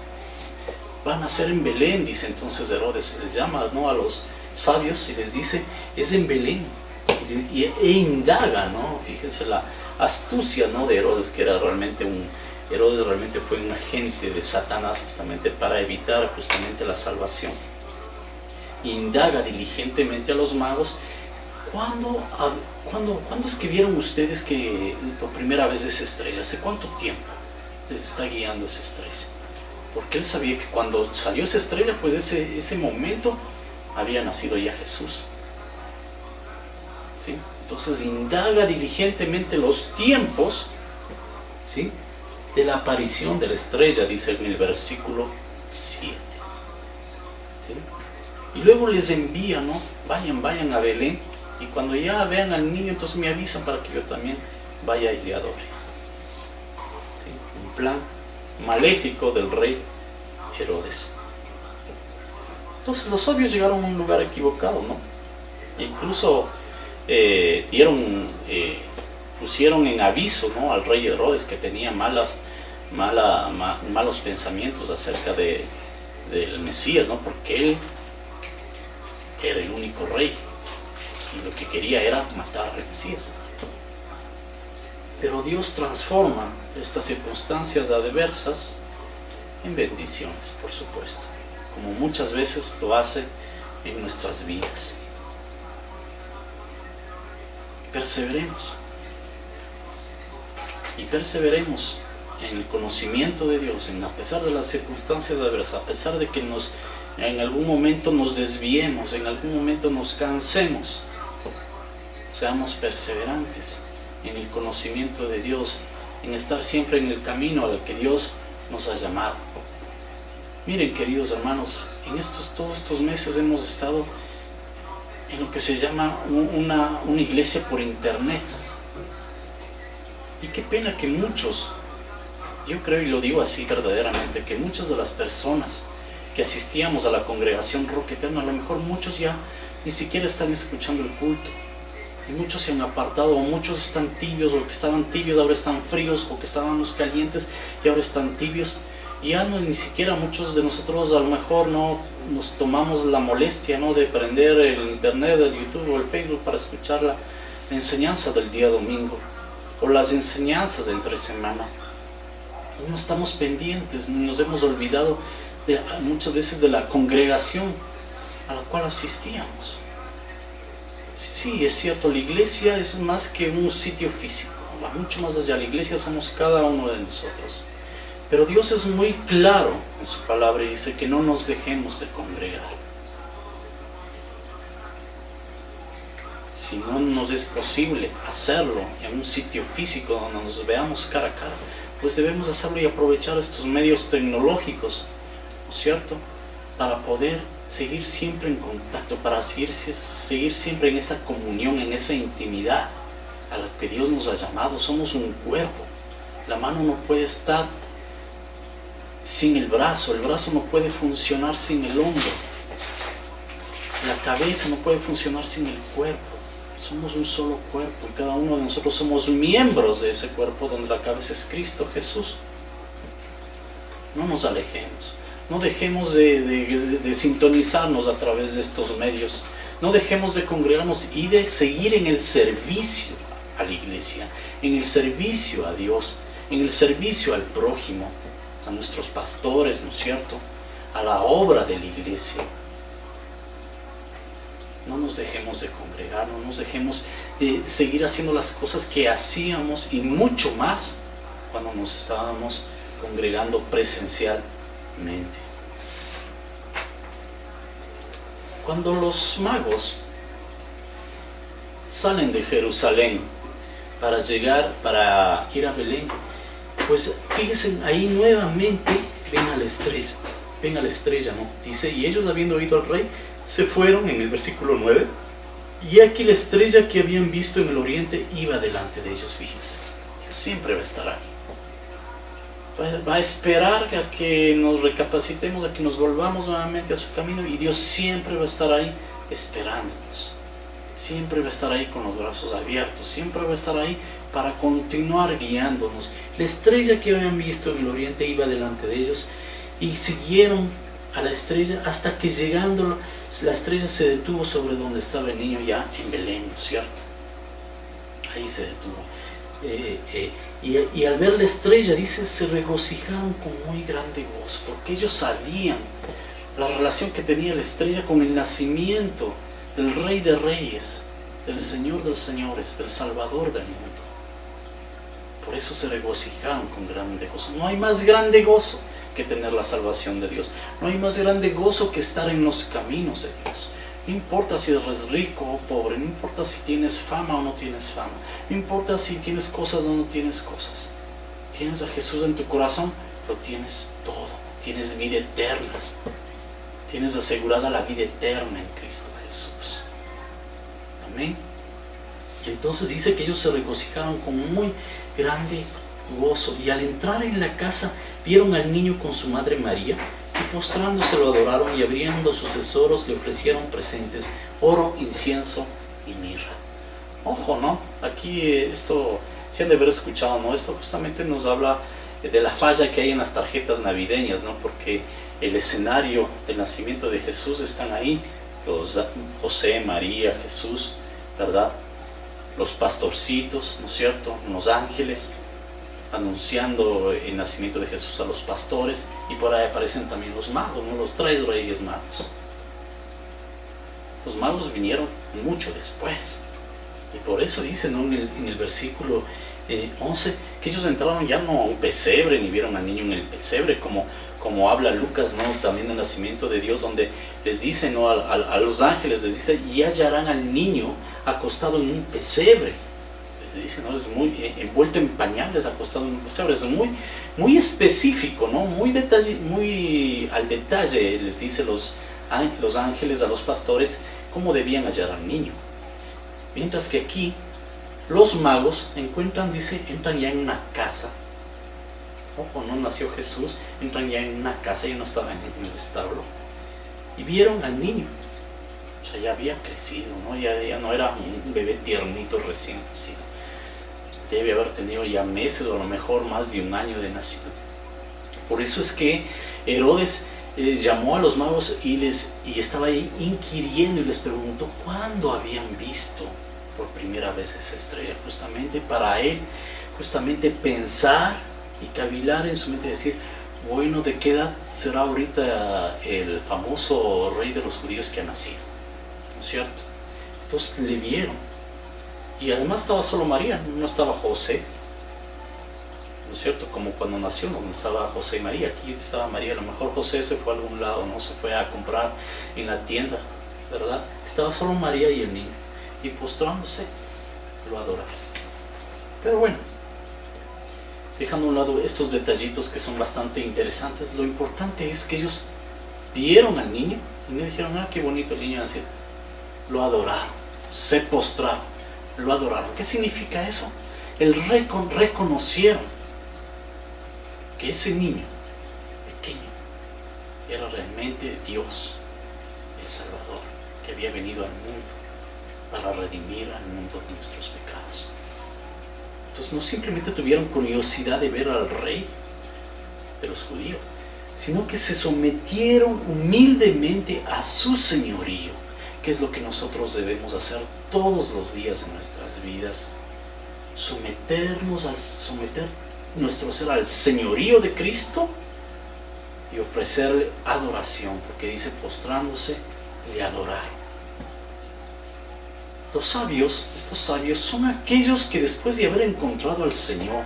Van a ser en Belén, dice entonces Herodes, les llama, ¿no?, a los sabios y les dice, es en Belén, e indaga, ¿no? Fíjense la astucia, ¿no?, de Herodes, que era realmente Herodes realmente fue un agente de Satanás justamente para evitar justamente la salvación. Indaga diligentemente a los magos. ¿Cuándo es que vieron ustedes que por primera vez esa estrella? ¿Hace cuánto tiempo les está guiando esa estrella? Porque él sabía que cuando salió esa estrella, pues ese momento había nacido ya Jesús, ¿sí? Entonces indaga diligentemente los tiempos, ¿sí?, de la aparición de la estrella, dice en el versículo 7. ¿Sí? Y luego les envía, ¿no? Vayan a Belén, y cuando ya vean al niño, entonces me avisan para que yo también vaya y le adore. ¿Sí? Un plan maléfico del rey Herodes. Entonces los sabios llegaron a un lugar equivocado, ¿no? Incluso pusieron en aviso, ¿no?, al rey Herodes, que tenía malos pensamientos acerca del Mesías, ¿no? Porque él era el único rey y lo que quería era matar al Mesías. Pero Dios transforma estas circunstancias adversas en bendiciones, por supuesto, como muchas veces lo hace en nuestras vidas. Perseveremos en el conocimiento de Dios, a pesar de las circunstancias adversas, a pesar de que en algún momento nos desviemos, en algún momento nos cansemos. Seamos perseverantes en el conocimiento de Dios, en estar siempre en el camino al que Dios nos ha llamado. Miren, queridos hermanos, todos estos meses hemos estado en lo que se llama una iglesia por internet. Y qué pena que muchos, yo creo y lo digo así verdaderamente, que muchas de las personas que asistíamos a la congregación Roca Eterna, a lo mejor muchos ya ni siquiera están escuchando el culto. Y muchos se han apartado, o muchos están tibios, o que estaban tibios ahora están fríos, o que estábamos calientes y ahora están tibios. Y ya no, ni siquiera muchos de nosotros a lo mejor no nos tomamos la molestia, ¿no?, de prender el internet, el YouTube o el Facebook para escuchar la enseñanza del día domingo o las enseñanzas de entre semana. Y no estamos pendientes, nos hemos olvidado muchas veces de la congregación a la cual asistíamos. Sí, es cierto, la iglesia es más que un sitio físico, va mucho más allá. La iglesia somos cada uno de nosotros. Pero Dios es muy claro en su palabra y dice que no nos dejemos de congregar. Si no nos es posible hacerlo en un sitio físico donde nos veamos cara a cara, pues debemos hacerlo y aprovechar estos medios tecnológicos, ¿no es cierto?, para poder seguir siempre en contacto, para seguir siempre en esa comunión, en esa intimidad a la que Dios nos ha llamado. Somos un cuerpo. La mano no puede estar sin el brazo no puede funcionar sin el hombro, la cabeza no puede funcionar sin el cuerpo. Somos un solo cuerpo y cada uno de nosotros somos miembros de ese cuerpo donde la cabeza es Cristo Jesús. No nos alejemos, no dejemos de sintonizarnos a través de estos medios, no dejemos de congregarnos y de seguir en el servicio a la iglesia, en el servicio a Dios, en el servicio al prójimo, a nuestros pastores, ¿no es cierto?, a la obra de la iglesia. No nos dejemos de congregar, no nos dejemos de seguir haciendo las cosas que hacíamos y mucho más cuando nos estábamos congregando presencialmente. Cuando los magos salen de Jerusalén para ir a Belén, pues fíjense, ahí nuevamente ven a la estrella, ¿no? Dice, y ellos habiendo oído al rey, se fueron, en el versículo 9, y aquí la estrella que habían visto en el oriente iba delante de ellos. Fíjense, Dios siempre va a estar ahí. Va a esperar a que nos recapacitemos, a que nos volvamos nuevamente a su camino, y Dios siempre va a estar ahí esperándonos. Siempre va a estar ahí con los brazos abiertos, siempre va a estar ahí para continuar guiándonos. La estrella que habían visto en el oriente iba delante de ellos y siguieron a la estrella hasta que llegando la estrella se detuvo sobre donde estaba el niño, ya en Belén, ¿no es cierto? Ahí se detuvo. Y al ver la estrella, dice, se regocijaron con muy grande gozo, porque ellos sabían la relación que tenía la estrella con el nacimiento del Rey de Reyes, del Señor de los Señores, del Salvador del mundo. Por eso se regocijaron con grande gozo. No hay más grande gozo que tener la salvación de Dios. No hay más grande gozo que estar en los caminos de Dios. No importa si eres rico o pobre, no importa si tienes fama o no tienes fama, no importa si tienes cosas o no tienes cosas. Tienes a Jesús en tu corazón, lo tienes todo. tienes vida eterna. Tienes asegurada la vida eterna en Cristo Jesús. Amén. Entonces dice que ellos se regocijaron con muy grande gozo, y al entrar en la casa vieron al niño con su madre María, y postrándose lo adoraron, y abriendo sus tesoros le ofrecieron presentes: oro, incienso y mirra. Ojo, ¿no? Aquí esto, si han de haber escuchado, ¿no? Esto justamente nos habla de la falla que hay en las tarjetas navideñas, ¿no? Porque el escenario del nacimiento de Jesús están ahí, los José, María, Jesús, ¿verdad? Los pastorcitos, ¿no es cierto? Los ángeles anunciando el nacimiento de Jesús a los pastores, y por ahí aparecen también los magos, ¿no? Los 3 reyes magos. Los magos vinieron mucho después, y por eso dice, ¿no? en el versículo 11, que ellos entraron ya no a un pesebre, ni vieron al niño en el pesebre, como habla Lucas, ¿no? También del nacimiento de Dios, donde les dice, ¿no? a los ángeles les dice: y hallarán al niño acostado en un pesebre. Les dice, ¿no? Es muy envuelto en pañales, acostado en un pesebre. Es muy específico, ¿no? Muy al detalle les dice los ángeles a los pastores cómo debían hallar al niño. Mientras que aquí los magos encuentran, dice, entran ya en una casa. Ojo, no nació Jesús, entran ya en una casa, ya no estaban en el establo, y vieron al niño. O sea, ya había crecido, ¿no? Ya no era un bebé tiernito recién nacido. Debe haber tenido ya meses, o a lo mejor más de un año de nacido. Por eso es que Herodes llamó a los magos y estaba ahí inquiriendo, y les preguntó cuándo habían visto por primera vez esa estrella, justamente para él, justamente pensar y cavilar en su mente, decir: bueno, ¿de qué edad será ahorita el famoso rey de los judíos que ha nacido? ¿No es cierto? Entonces le vieron, y además estaba solo María, no estaba José, ¿no es cierto? Como cuando nació, donde estaba José y María, aquí estaba María. A lo mejor José se fue a algún lado, no se fue a comprar en la tienda, ¿verdad? Estaba solo María y el niño, y postrándose lo adoraron. Pero bueno, dejando a un lado estos detallitos que son bastante interesantes, lo importante es que ellos vieron al niño y me dijeron: ah, qué bonito el niño nació. Lo adoraron, se postraron, lo adoraron. ¿Qué significa eso? Reconocieron que ese niño pequeño era realmente Dios, el Salvador, que había venido al mundo para redimir al mundo de nuestros pecados. Entonces no simplemente tuvieron curiosidad de ver al rey de los judíos, sino que se sometieron humildemente a su señorío, que es lo que nosotros debemos hacer todos los días en nuestras vidas: someter nuestro ser al señorío de Cristo y ofrecerle adoración, porque dice: postrándose le adoraron. Los sabios, estos sabios, son aquellos que después de haber encontrado al Señor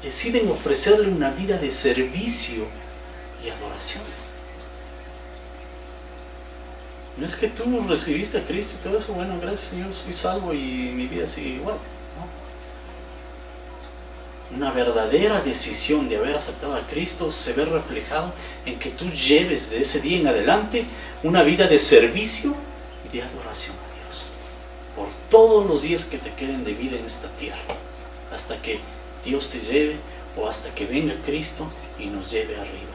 deciden ofrecerle una vida de servicio y adoración. No es que tú recibiste a Cristo y todo eso, bueno, gracias Señor, soy salvo y mi vida sigue igual, ¿no? Una verdadera decisión de haber aceptado a Cristo se ve reflejado en que tú lleves de ese día en adelante una vida de servicio y de adoración a Dios por todos los días que te queden de vida en esta tierra, hasta que Dios te lleve, o hasta que venga Cristo y nos lleve arriba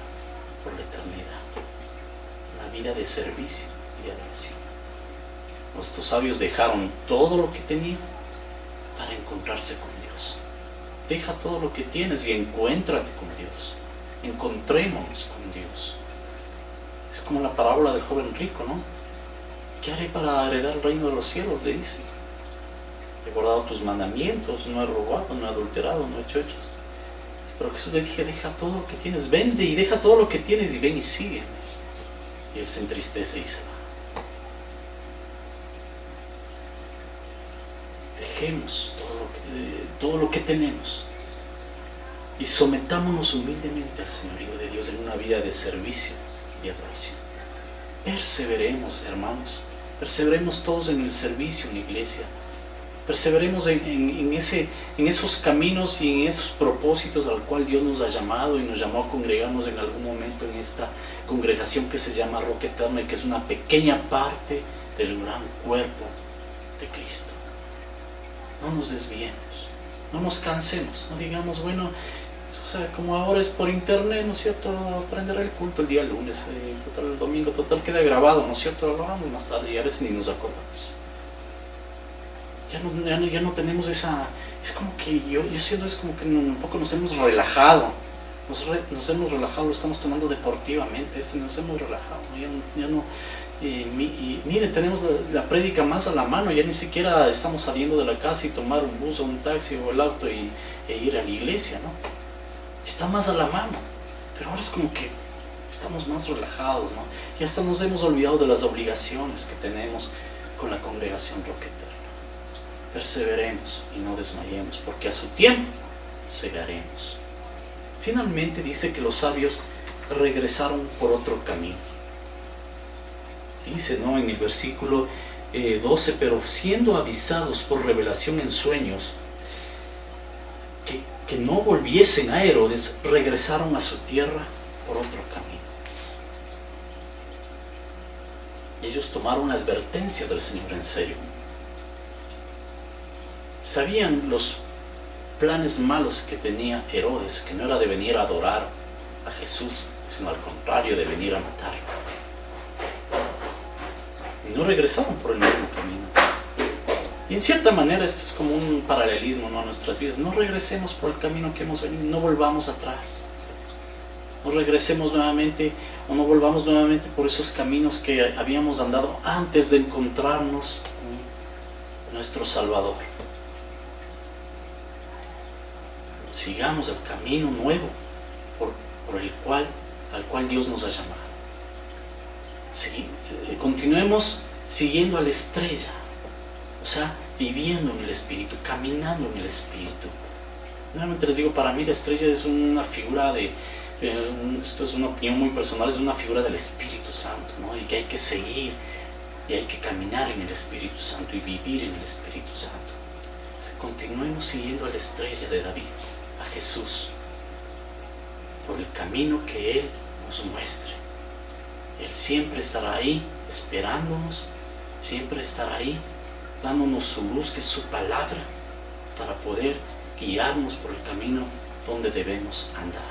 por la eternidad. Una vida de servicio y de adoración. Nuestros sabios dejaron todo lo que tenían para encontrarse con Dios. Deja todo lo que tienes y encuéntrate con Dios. Encontrémonos con Dios. Es como la parábola del joven rico, ¿no? ¿Qué haré para heredar el reino de los cielos?, le dice. He guardado tus mandamientos, no he robado, no he adulterado, no he hecho hechos. Pero Jesús le dije: deja todo lo que tienes, vende y deja todo lo que tienes y ven y sígueme. Y él se entristece y se va. Dejemos todo lo que tenemos y sometámonos humildemente al señorío de Dios en una vida de servicio y adoración. Perseveremos, hermanos, perseveremos todos en el servicio en la iglesia, Perseveremos en esos caminos y en esos propósitos al cual Dios nos ha llamado y nos llamó a congregarnos en algún momento en esta congregación que se llama Roca Eterna y que es una pequeña parte del gran cuerpo de Cristo. No nos desviemos, no nos cansemos, no digamos, bueno, o sea, como ahora es por internet, ¿no es cierto? Aprender el culto el día lunes, total, el domingo, total, queda grabado, ¿no es cierto? Lo hagamos más tarde y a veces ni nos acordamos. Ya no tenemos esa, es como que yo siento, es como que un poco nos hemos relajado, nos hemos relajado, lo estamos tomando deportivamente, esto nos hemos relajado, ¿no? Mire, tenemos la prédica más a la mano, ya ni siquiera estamos saliendo de la casa y tomar un bus o un taxi o el auto e ir a la iglesia, ¿no? Está más a la mano, pero ahora es como que estamos más relajados, ¿no? Ya hasta nos hemos olvidado de las obligaciones que tenemos con la congregación Roca Eterna. Perseveremos y no desmayemos, porque a su tiempo segaremos. Finalmente dice que los sabios regresaron por otro camino. Dice, ¿no?, en el versículo 12, pero siendo avisados por revelación en sueños que no volviesen a Herodes, regresaron a su tierra por otro camino. Y ellos tomaron la advertencia del Señor en serio. Sabían los planes malos que tenía Herodes, que no era de venir a adorar a Jesús, sino al contrario, de venir a matarlo. Y no regresaron por el mismo camino. Y en cierta manera esto es como un paralelismo, ¿no?, a nuestras vidas. No regresemos por el camino que hemos venido, no volvamos atrás. No regresemos nuevamente o no volvamos nuevamente por esos caminos que habíamos andado antes de encontrarnos con nuestro Salvador. Sigamos el camino nuevo al cual Dios nos ha llamado. Continuemos siguiendo a la estrella, o sea, viviendo en el Espíritu, caminando en el Espíritu. Nuevamente les digo, para mí la estrella es una figura esto es una opinión muy personal, es una figura del Espíritu Santo, ¿no? Y que hay que seguir y hay que caminar en el Espíritu Santo y vivir en el Espíritu Santo. Continuemos siguiendo a la estrella de David, a Jesús, por el camino que Él nos muestre. Él siempre estará ahí esperándonos, siempre estará ahí dándonos su luz, que es su palabra, para poder guiarnos por el camino donde debemos andar.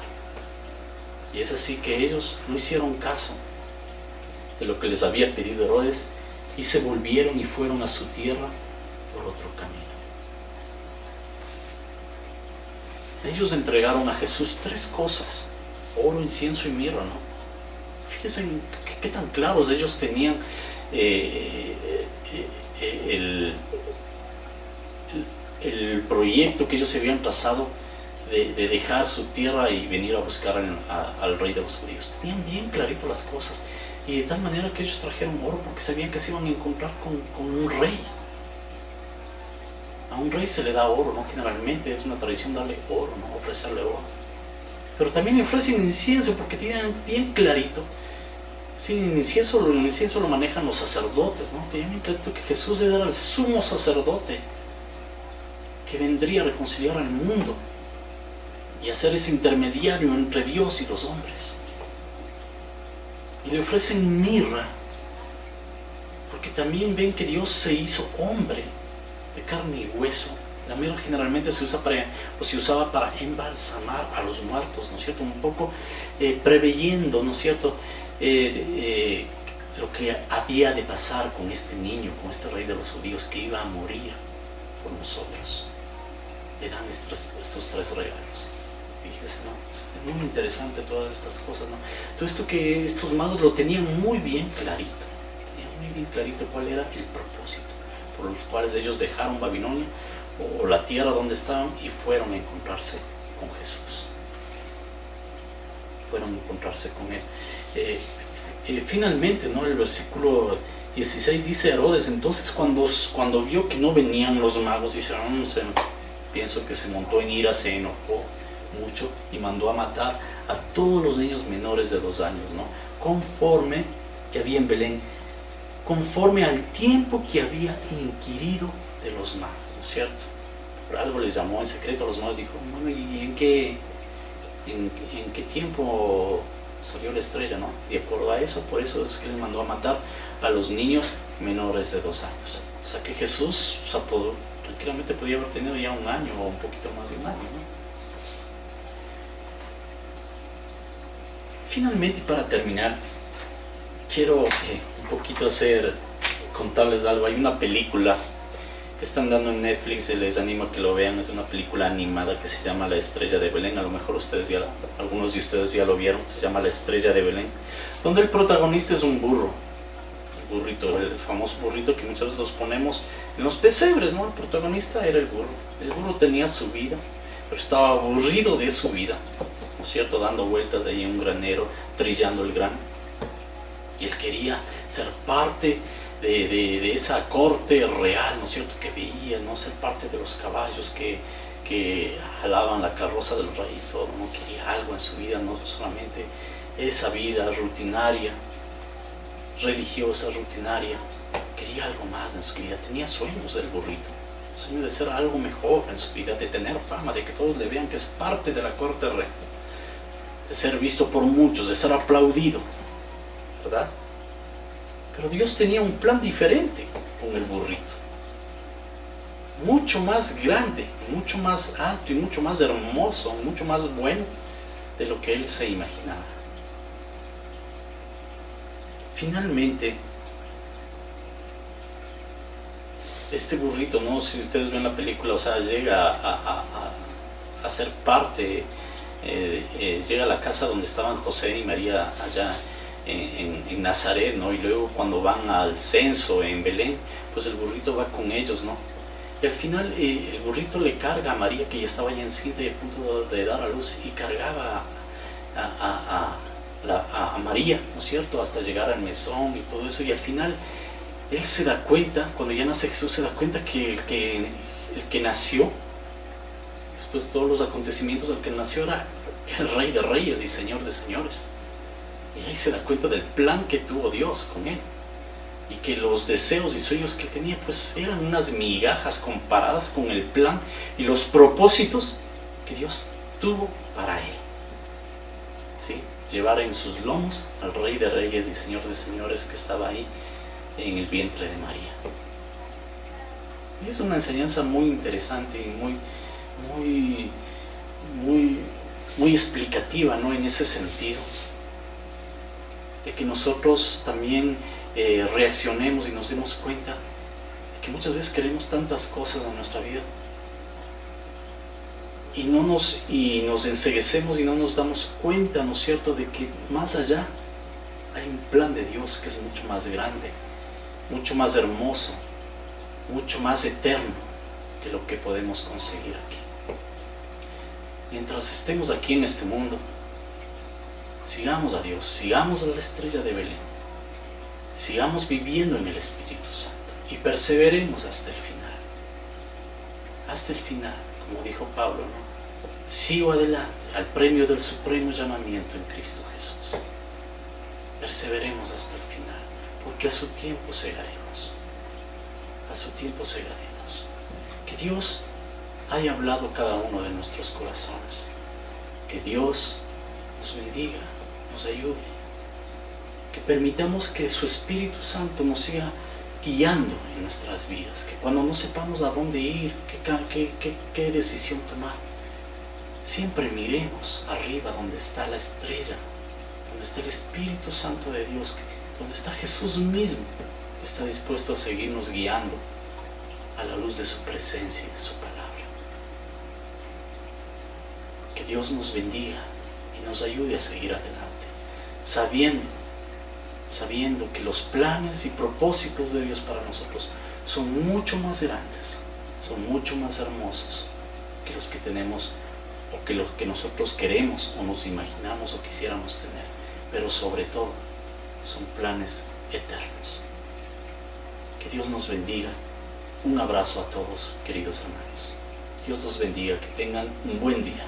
Y es así que ellos no hicieron caso de lo que les había pedido Herodes y se volvieron y fueron a su tierra por otro camino. Ellos entregaron a Jesús 3 cosas: oro, incienso y mirra, ¿no? Fíjense qué tan claros ellos tenían el proyecto que ellos se habían trazado de dejar su tierra y venir a buscar al rey de los judíos. Tenían bien clarito las cosas, y de tal manera que ellos trajeron oro porque sabían que se iban a encontrar con un rey. A un rey se le da oro, ¿no? Generalmente es una tradición darle oro, ¿no? Ofrecerle oro. Pero también ofrecen incienso porque tienen bien clarito. Sí, el incienso lo manejan los sacerdotes, ¿no? Tienen bien clarito que Jesús era el sumo sacerdote que vendría a reconciliar al mundo y a ser ese intermediario entre Dios y los hombres. Y le ofrecen mirra porque también ven que Dios se hizo hombre de carne y hueso. La mirra generalmente se usaba para embalsamar a los muertos, ¿no es cierto? Un poco preveyendo, ¿no es cierto?, lo que había de pasar con este niño, con este rey de los judíos, que iba a morir por nosotros. Le dan estos 3 regalos. Fíjese, ¿no? Es muy interesante todas estas cosas, ¿no? Todo esto que estos magos lo tenían muy bien clarito. Tenían muy bien clarito cuál era el propósito por los cuales ellos dejaron Babilonia o la tierra donde estaban y fueron a encontrarse con Jesús. Fueron a encontrarse con Él. Finalmente, ¿no?, el versículo 16 dice: Herodes entonces cuando vio que no venían los magos, dice, pienso que se montó en ira, se enojó mucho y mandó a matar a todos los niños menores de 2 años, ¿no?, conforme que había en Belén, conforme al tiempo que había inquirido de los magos. ¿no es cierto? Por algo les llamó en secreto a los magos, dijo, bueno, ¿y en qué tiempo salió la estrella, no? Y por eso es que les mandó a matar a los niños menores de 2 años. O sea que Jesús, o sea, tranquilamente podía haber tenido ya 1 año o un poquito más de 1 año, ¿no? Finalmente, para terminar, quiero un poquito contarles algo. Hay una película que están dando en Netflix, les animo a que lo vean. Es una película animada que se llama La Estrella de Belén. A lo mejor algunos de ustedes ya lo vieron. Se llama La Estrella de Belén, donde el protagonista es un burro, el burrito, el famoso burrito que muchas veces los ponemos en los pesebres, ¿no? El protagonista era el burro. El burro tenía su vida, pero estaba aburrido de su vida, ¿no es cierto? Dando vueltas ahí en un granero, trillando el grano. Y él quería ser parte de esa corte real, ¿no es cierto? Que veía, ¿no? Ser parte de los caballos que jalaban la carroza del rey y todo, ¿no? Quería algo en su vida, no solamente esa vida rutinaria, religiosa, rutinaria. Quería algo más en su vida. Tenía sueños del burrito, sueños de ser algo mejor en su vida, de tener fama, de que todos le vean que es parte de la corte real, de ser visto por muchos, de ser aplaudido, ¿verdad? Pero Dios tenía un plan diferente con el burrito, mucho más grande, mucho más alto y mucho más hermoso, mucho más bueno de lo que él se imaginaba. Finalmente, este burrito, ¿no? Si ustedes ven la película, o sea, llega a ser parte, llega a la casa donde estaban José y María allá en Nazaret, ¿no? Y luego cuando van al censo en Belén, pues el burrito va con ellos, ¿no? Y al final el burrito le carga a María, que ya estaba ya encinta y a punto de dar a luz, y cargaba a María, ¿no es cierto? Hasta llegar al mesón y todo eso. Y al final él se da cuenta, cuando ya nace Jesús, se da cuenta que el que nació, después de todos los acontecimientos, el que nació era el Rey de Reyes y Señor de Señores. Y ahí se da cuenta del plan que tuvo Dios con él, y que los deseos y sueños que él tenía pues eran unas migajas comparadas con el plan y los propósitos que Dios tuvo para él, ¿sí? Llevar en sus lomos al Rey de Reyes y Señor de Señores que estaba ahí en el vientre de María. Y es una enseñanza muy interesante y muy explicativa, ¿no? En ese sentido, de que nosotros también reaccionemos y nos demos cuenta de que muchas veces queremos tantas cosas en nuestra vida y nos enceguecemos y no nos damos cuenta, ¿no es cierto?, de que más allá hay un plan de Dios que es mucho más grande, mucho más hermoso, mucho más eterno que lo que podemos conseguir aquí. Mientras estemos aquí en este mundo, sigamos a Dios, sigamos a la Estrella de Belén, sigamos viviendo en el Espíritu Santo y perseveremos hasta el final. Hasta el final, como dijo Pablo, ¿no? Sigo adelante al premio del supremo llamamiento en Cristo Jesús. Perseveremos hasta el final, porque a su tiempo segaremos. A su tiempo segaremos. Que Dios haya hablado a cada uno de nuestros corazones. Que Dios nos bendiga, nos ayude, que permitamos que su Espíritu Santo nos siga guiando en nuestras vidas, que cuando no sepamos a dónde ir, qué decisión tomar, siempre miremos arriba donde está la estrella, donde está el Espíritu Santo de Dios, donde está Jesús mismo, que está dispuesto a seguirnos guiando a la luz de su presencia y de su palabra. Que Dios nos bendiga y nos ayude a seguir adelante, sabiendo que los planes y propósitos de Dios para nosotros son mucho más grandes, son mucho más hermosos que los que tenemos o que los que nosotros queremos o nos imaginamos o quisiéramos tener, pero sobre todo son planes eternos. Que Dios nos bendiga. Un abrazo a todos, queridos hermanos. Dios los bendiga, que tengan un buen día.